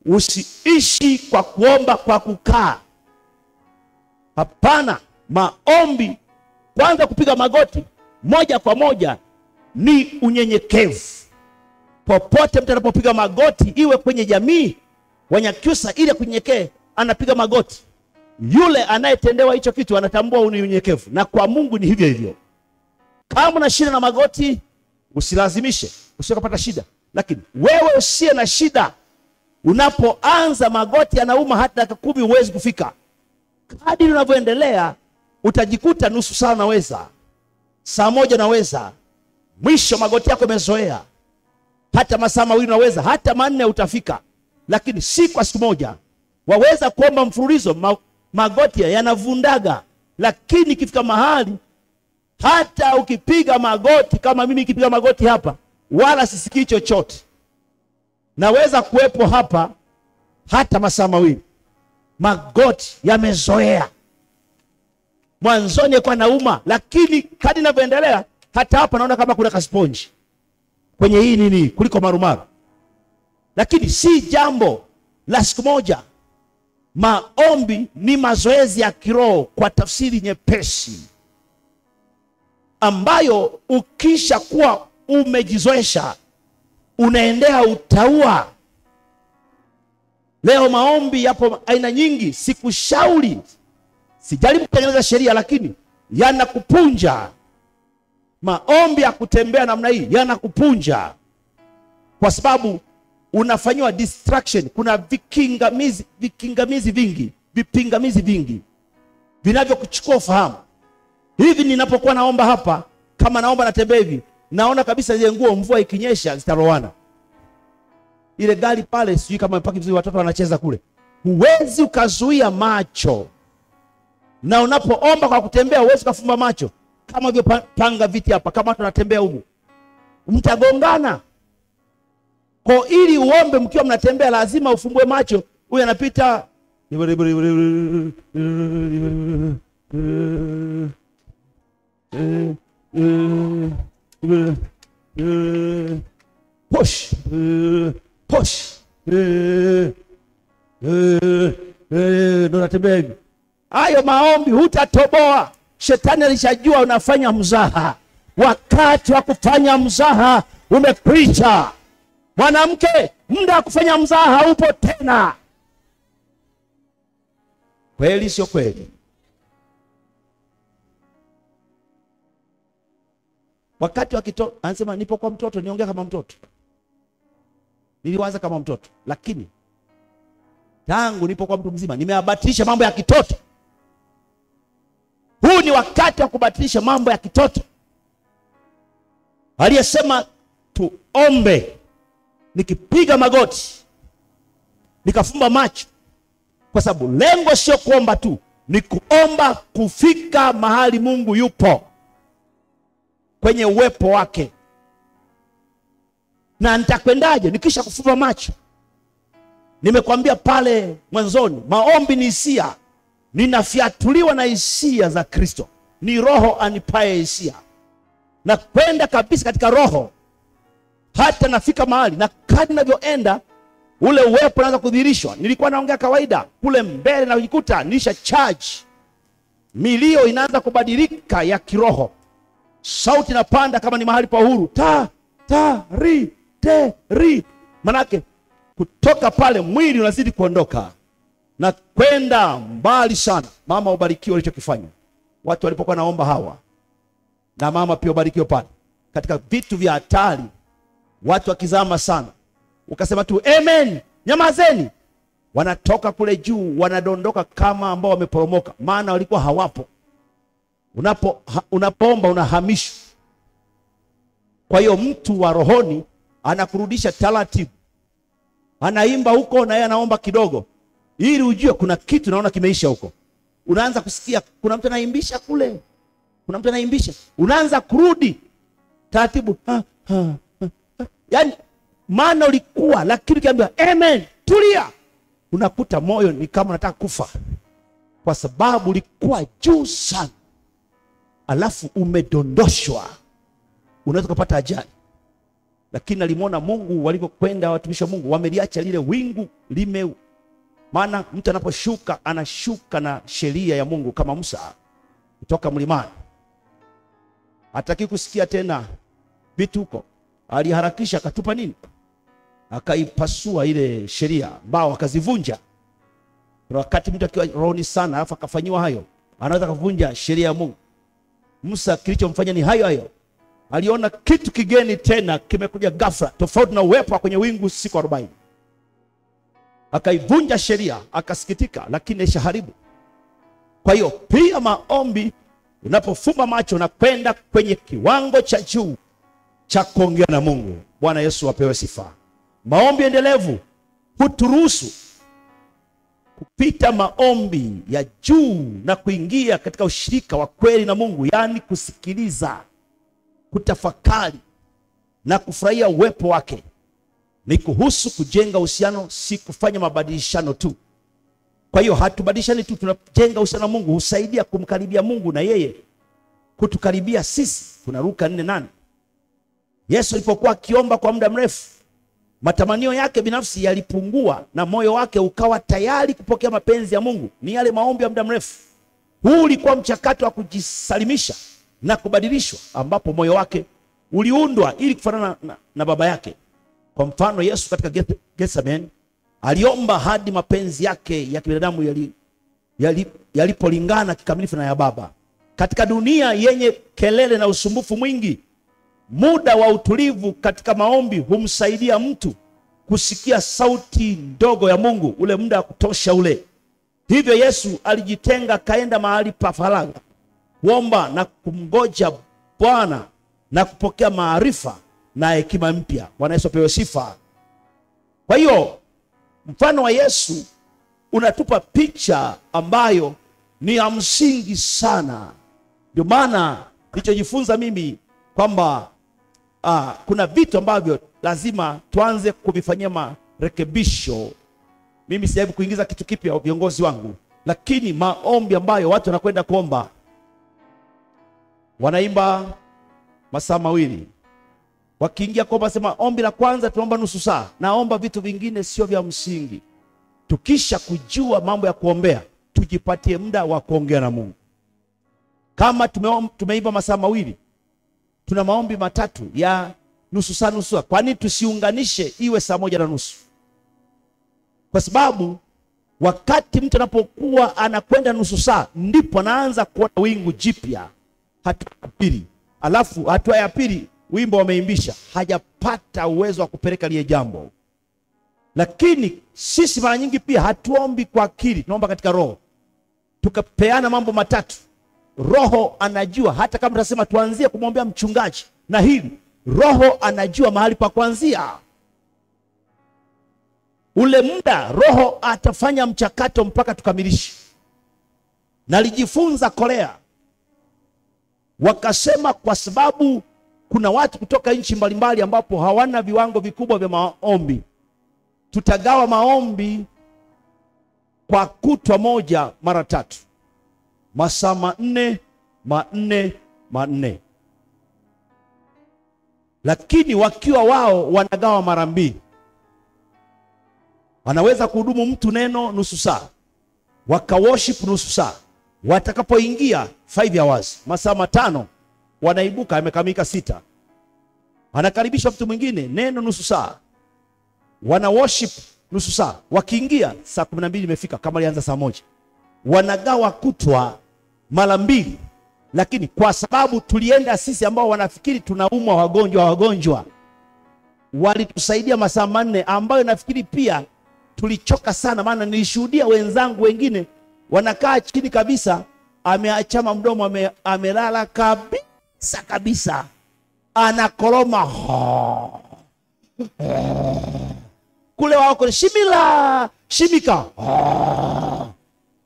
usiishi kwa kuomba kwa kukaa. Hapana, maombi kwanza kupiga magoti moja kwa moja ni unyenyekevu. Popote mtu anapopiga magoti, iwe kwenye jamii Wanyakyusa, ile kunyenyekea, anapiga magoti. Yule anayetendewa hicho kitu anatambua unyenyekevu, na kwa Mungu ni hivyo hivyo. Kama una shida na magoti, usilazimishe, usikapata shida. Lakini wewe usiye na shida, unapoanza magoti yanauma hata dakika 10 huwezi kufika. Kadiri unavyoendelea utajikuta nusu saa naweza, saa 1 naweza, mwisho magoti yako yamezoea. Hata masaa 2 naweza, hata 4 utafika. Lakini si kwa siku moja. Waweza kuomba mfululizo, magoti yanavundaga. Lakini ikifika mahali, hata ukipiga magoti kama mimi nikipiga magoti hapa, wala sisikii chochote. Naweza kuwepo hapa hata masaa 2. Magoti yamezoea. Mwanzoni yalikuwa nauma, lakini kadri ninavyoendelea, hata hapa naona kama kuna kasponji kwenye hii nini kuliko marumaru. Lakini si jambo la siku moja. Maombi ni mazoezi ya kiroho, kwa tafsiri nyepesi, ambayo ukisha kuwa umejizoesha, unaendea utaua. Leo maombi yapo aina nyingi. Sikushauri, sijaribu kutengeneza sheria, lakini yanakupunja. Maombi ya kutembea namna hii yanakupunja, kwa sababu unafanywa distraction. Kuna vipingamizi vingi vinavyokuchukua ufahamu. Hivi ninapokuwa naomba hapa, kama naomba natembea hivi, naona kabisa zile nguo mvua ikinyesha zitarowana. Ile gari pale sijui kama mpaki vizuri, watoto wanacheza kule. Huwezi ukazuia macho. Na unapoomba kwa kutembea huwezi kufumba macho. Kama hivyo panga viti hapa, kama watu wanatembea huko, mtagongana. Kwa ili uombe mkiwa mnatembea, lazima ufumbue macho. Huyu anapita push. Ndo natembea hivi. Hayo maombi hutatoboa. Shetani alishajua unafanya mzaha. Wakati wa kufanya mzaha umekwisha. Mwanamke, muda wa kufanya mzaha haupo tena. Kweli sio kweli? Wakati wa kitoto, anasema nipo kwa mtoto, niongea kama mtoto. Niliwaza kama mtoto, lakini tangu nipo kwa mtu mzima nimeabatilisha mambo ya kitoto. Huu ni wakati wa kubatilisha mambo ya kitoto. Aliyesema tuombe nikipiga magoti, nikafumba macho, kwa sababu lengo sio kuomba tu, ni kuomba kufika mahali Mungu yupo, kwenye uwepo wake. Na nitakwendaje? Nikisha kufumba macho. Nimekwambia pale mwanzoni, maombi ni hisia. Ninafiatuliwa na hisia za Kristo. Ni Roho anipaye hisia. Na kwenda kabisa katika Roho, hata nafika mahali, na kadri ninavyoenda ule uwepo unaanza kudhihirishwa. Nilikuwa naongea kawaida kule mbele, na kujikuta nilisha charge. Milio inaanza kubadilika ya kiroho. Sauti inapanda kama ni mahali pa uhuru. Ri te ri. Manake kutoka pale mwili unazidi kuondoka na kwenda mbali sana. Mama ubarikiwe ulichokifanya. Watu walipokuwa naomba hawa, na mama pia ubarikiwe pale. Katika vitu vya hatari, watu wakizama sana, ukasema tu amen, nyamazeni, wanatoka kule juu, wanadondoka kama ambao wameporomoka, maana walikuwa hawapo. Unapoomba unahamishwa. Kwa hiyo mtu wa rohoni anakurudisha taratibu. Anaimba huko na yeye anaomba kidogo, ili ujue kuna kitu naona kimeisha huko. Unaanza kusikia kuna mtu anaimbisha kule, kuna mtu anaimbisha, unaanza kurudi taratibu. Yaani maana ulikuwa, lakini ukiambiwa amen, tulia, unakuta moyo ni kama unataka kufa, kwa sababu ulikuwa juu sana, alafu umedondoshwa, unaweza kupata ajali. Lakini alimwona Mungu walipokwenda watumishi wa Mungu, wameliacha lile wingu maana mtu anaposhuka anashuka na sheria ya Mungu kama Musa kutoka mlimani. Hataki kusikia tena vitu huko. Aliharakisha akatupa nini? Akaipasua ile sheria, mbao akazivunja. Kwa wakati mtu akiwa rohoni sana alafu akafanywa hayo, anaweza kuvunja sheria ya Mungu. Musa kilichomfanya ni hayo. Aliona kitu kigeni tena kimekuja ghafla, tofauti na uwepo kwenye wingu siku 40. Akaivunja sheria, akasikitika, lakini ishaharibu. Kwa hiyo pia maombi, unapofumba macho na kwenda kwenye kiwango cha juu cha kuongea na Mungu. Bwana Yesu apewe sifa. Maombi endelevu huturuhusu kupita maombi ya juu na kuingia katika ushirika wa kweli na Mungu, yani kusikiliza, kutafakari na kufurahia uwepo wake. Ni kuhusu kujenga uhusiano, si kufanya mabadilishano tu. Kwa hiyo hatubadilishani tu, tunajenga uhusiano na Mungu. Husaidia kumkaribia Mungu na yeye kutukaribia sisi. Kuna Luka 4:8. Yesu alipokuwa akiomba kwa muda mrefu, matamanio yake binafsi yalipungua na moyo wake ukawa tayari kupokea mapenzi ya Mungu. Ni yale maombi ya muda mrefu. Huu ulikuwa mchakato wa kujisalimisha na kubadilishwa, ambapo moyo wake uliundwa ili kufanana na baba yake. Kwa mfano, Yesu katika Getsemani aliomba hadi mapenzi yake ya kibinadamu yalipolingana kikamilifu na ya Baba. Katika dunia yenye kelele na usumbufu mwingi, muda wa utulivu katika maombi humsaidia mtu kusikia sauti ndogo ya Mungu, ule muda wa kutosha ule. Hivyo Yesu alijitenga, kaenda mahali pa faragha kuomba na kumngoja Bwana na kupokea maarifa na hekima mpya. Bwana Yesu apewe sifa. Kwa hiyo mfano wa Yesu unatupa picha ambayo ni ya msingi sana. Ndio maana nilichojifunza mimi kwamba kuna vitu ambavyo lazima tuanze kuvifanyia marekebisho. Mimi sijaribu kuingiza kitu kipya viongozi wangu, lakini maombi ambayo watu wanakwenda kuomba, wanaimba masaa 2. Wakiingia kuomba sema ombi la kwanza tuomba nusu saa, naomba vitu vingine sio vya msingi. Tukisha kujua mambo ya kuombea, tujipatie muda wa kuongea na Mungu. Kama tumeimba masaa 2, tuna maombi 3 ya nusu saa. Kwa nini tusiunganishe iwe saa 1:30? Kwa sababu wakati mtu anapokuwa anakwenda nusu saa, ndipo anaanza kuona wingu jipya. Hatua ya pili, alafu hatua ya pili wimbo wameimbisha, hajapata uwezo wa kupeleka lile jambo. Lakini sisi mara nyingi pia hatuombi kwa akili, tunaomba katika roho. Tukapeana mambo 3. Roho anajua, hata kama tunasema tuanzie kumwombea mchungaji na hili, Roho anajua mahali pa kuanzia. Ule muda Roho atafanya mchakato mpaka tukamilishe. Nalijifunza Korea. Wakasema kwa sababu kuna watu kutoka nchi mbalimbali ambapo hawana viwango vikubwa vya maombi, tutagawa maombi kwa kutwa moja mara 3, masaa 4 4 4. Lakini wakiwa wao wanagawa mara 2. Anaweza kuhudumu mtu neno nusu saa, waka worship nusu saa. Watakapoingia 5 hours, masaa 5, wanaibuka amekamilika 6. Anakaribisha mtu mwingine neno nusu saa, wana worship nusu saa. Wakiingia saa 12 imefika, kama alianza saa 1. Wanagawa kutwa mara 2. Lakini kwa sababu tulienda sisi ambao wanafikiri tunaumwa wagonjwa, walitusaidia masaa 4, ambayo nafikiri pia tulichoka sana. Maana nilishuhudia wenzangu wengine wanakaa chini kabisa, ameachama mdomo, amelala kabisa, anakoroma kule, wako shimika.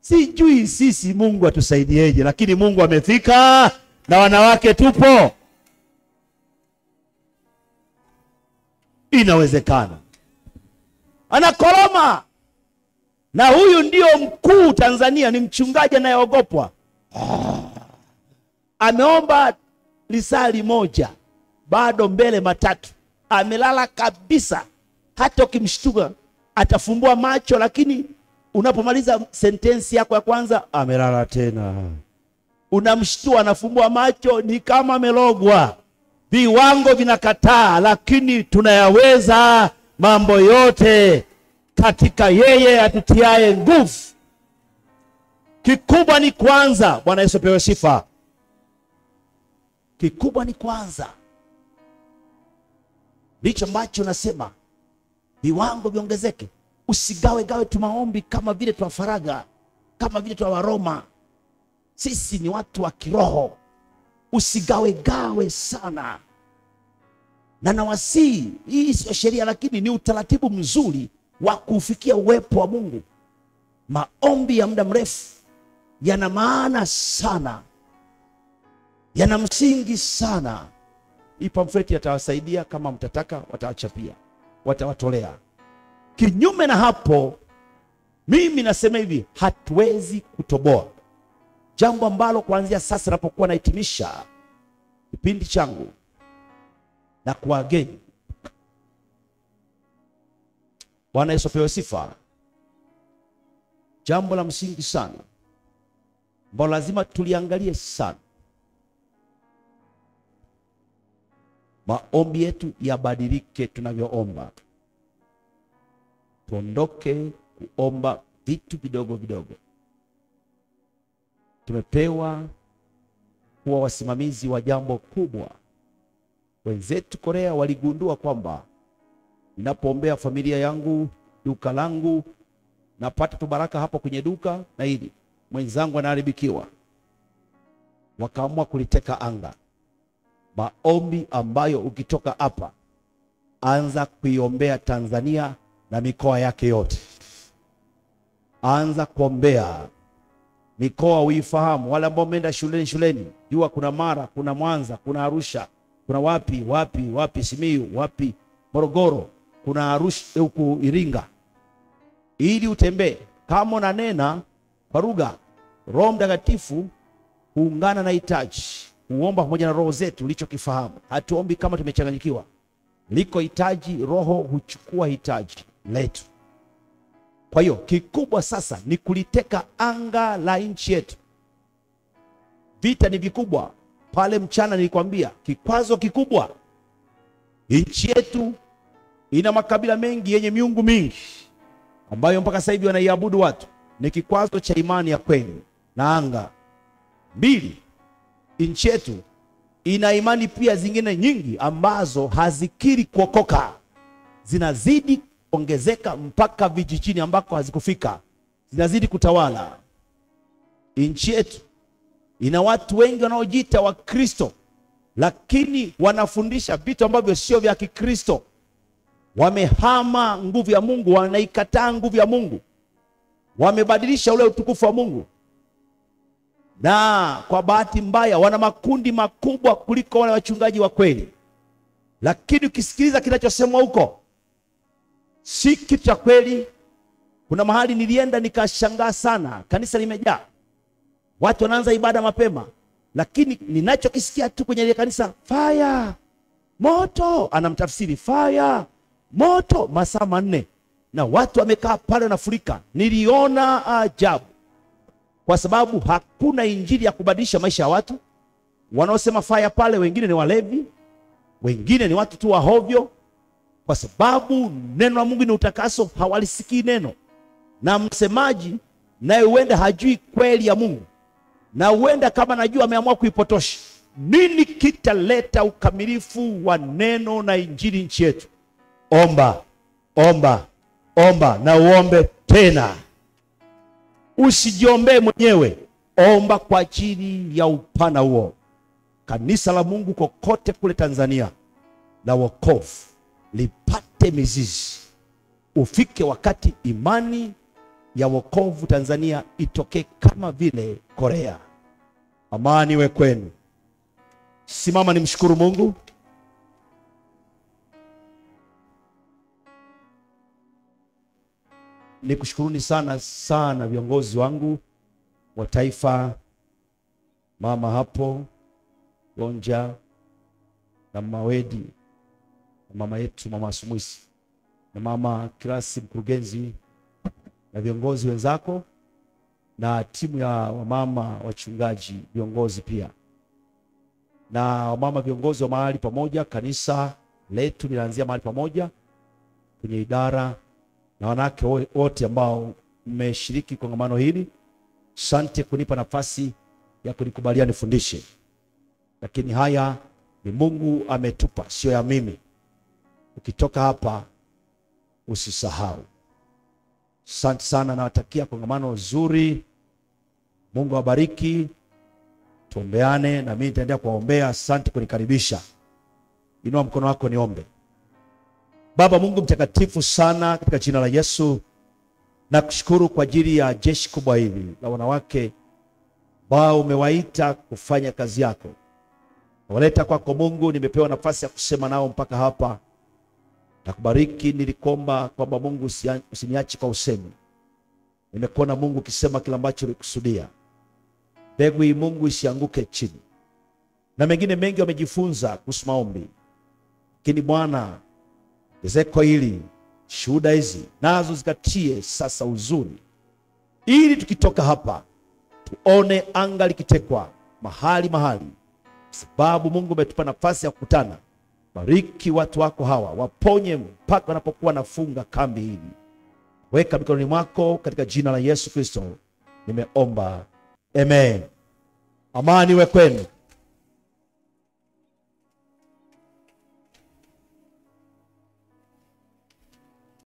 Sijui sisi Mungu atusaidieje, lakini Mungu amefika na wanawake tupo. Inawezekana. Anakoroma. Na huyu ndio mkuu Tanzania, ni mchungaji anayeogopwa. Ameomba lisali 1, bado mbele 3. Amelala kabisa. Hata ukimshtuka atafumbua macho, lakini unapomaliza sentensi yako ya kwanza amelala tena. Unamshtua, anafumbua macho, ni kama amelogwa. Viwango vinakataa, lakini tunayaweza mambo yote katika yeye atutiaye nguvu. Kikubwa ni kwanza. Bwana Yesu apewe sifa. Kikubwa ni kwanza. Ndicho ambacho nasema viwango viongezeke. Usigawe tu maombi kama vile tuwafaraga, kama vile tuwaroma. Sisi ni watu wa kiroho. Usigawe sana. Na nawasihi, hii sio sheria, lakini ni utaratibu mzuri wa kufikia uwepo wa Mungu. Maombi ya muda mrefu yana maana sana, yana msingi sana. Hii pamphlet yatawasaidia, kama mtataka watawachapia, watawatolea. Kinyume na hapo, mimi nasema hivi, hatuwezi kutoboa. Jambo ambalo kuanzia sasa napokuwa nahitimisha kipindi changu na kuageni. Bwana Yesu apewe sifa. Jambo la msingi sana ambalo lazima tuliangalie sana. Maombi yetu yabadilike tunavyoomba. Tuondoke kuomba vitu vidogo. Tumepewa kuwa wasimamizi wa jambo kubwa. Wenzetu Korea waligundua kwamba ninapoombea familia yangu, duka langu, napata tu baraka hapo kwenye duka, na hili mwenzangu anaharibikiwa. Wakaamua kuliteka anga. Maombi ambayo ukitoka hapa anza kuiombea Tanzania na mikoa yake yote. Anza kuombea mikoa uifahamu. Wale ambao wameenda shuleni, jua kuna Mara, kuna Mwanza, kuna Arusha, kuna wapi Simiyu, wapi Morogoro, kuna Arusha huku Iringa. Ili utembee kama unanena kwa lugha, Roho Mtakatifu huungana na hitaji. Uomba pamoja na roho zetu ulichokifahamu. Hatuombi kama tumechanganyikiwa. Liko hitaji, Roho huchukua hitaji letu. Kwa hiyo kikubwa sasa ni kuliteka anga la nchi yetu. Vita ni vikubwa. Pale mchana nilikwambia kikwazo kikubwa. Nchi yetu ina makabila mengi yenye miungu mingi ambayo mpaka sasa hivi wanaiabudu watu. Ni kikwazo cha imani ya kweli na anga. 2, nchi yetu ina imani pia zingine nyingi ambazo hazikiri kuokoka. Zinazidi ongezeka mpaka vijijini ambako hazikufika. Zinazidi kutawala. Nchi yetu ina watu wengi wanaojiita wa Kristo, lakini wanafundisha vitu ambavyo sio vya Kikristo. Wamehama nguvu ya Mungu, wanaikataa nguvu ya Mungu. Wamebadilisha ule utukufu wa Mungu. na kwa bahati mbaya wana makundi makubwa kuliko wale wachungaji wa kweli. Lakini ukisikiliza kinachosemwa huko si kitu cha kweli. Kuna mahali nilienda nikashangaa sana, kanisa limejaa, watu wanaanza ibada mapema, lakini ninachokisikia tu kwenye ile kanisa, fire moto, anamtafsiri fire moto masaa 4, na watu wamekaa pale wanafurika. Niliona ajabu, kwa sababu hakuna injili ya kubadilisha maisha ya watu. Wanaosema fire pale wengine ni walevi, wengine ni watu tu wahovyo, kwa sababu neno la Mungu ni utakaso, hawalisikii neno. Na msemaji naye huenda hajui kweli ya Mungu, na huenda kama najua ameamua kuipotosha. Nini kitaleta ukamilifu wa neno na injili nchi yetu? Omba, omba, omba na uombe tena. Usijiombee mwenyewe, omba kwa ajili ya upana huo. Kanisa la Mungu kokote kule Tanzania la wokovu lipate mizizi. Ufike wakati imani ya wokovu Tanzania itokee kama vile Korea. Amani iwe kwenu. Simama nimshukuru Mungu. Nikushukuruni sana sana viongozi wangu wa taifa, mama hapo Gonja na mama Wedi na mama yetu mama Sumwisi na mama Kirasi mkurugenzi na viongozi wenzako na timu ya wamama wachungaji viongozi pia, na wamama viongozi wa mahali pamoja. Kanisa letu linaanzia mahali pamoja kwenye idara, na wanawake wote ambao mmeshiriki kongamano hili, asante kunipa nafasi ya kunikubalia nifundishe. Lakini haya ni Mungu ametupa, sio ya mimi. Ukitoka hapa usisahau. Asante sana, nawatakia kongamano zuri. Mungu awabariki. Tuombeane na mimi nitaendelea kuwaombea. Asante kunikaribisha. Inua mkono wako niombe. Baba Mungu mtakatifu sana, katika jina la Yesu nakushukuru kwa ajili ya jeshi kubwa hili la wanawake ambao umewaita kufanya kazi yako. Nawaleta kwako Mungu, nimepewa nafasi ya kusema nao mpaka hapa. Nakubariki, nilikomba kwamba Mungu usiniache kwa usemi. Nimekuona Mungu ukisema kila ambacho ulikusudia. Mbegu hii Mungu isianguke chini. Na mengine mengi wamejifunza kuhusu maombi. Lakini Bwana, ezeko hili, shuhuda hizi nazo zikatie sasa uzuri, ili tukitoka hapa tuone anga likitekwa mahali, sababu Mungu umetupa nafasi ya kukutana. Bariki watu wako hawa, waponye mpaka wanapokuwa nafunga kambi hili. Weka mikononi mwako katika jina la Yesu Kristo nimeomba, amen. Amani iwe kwenu.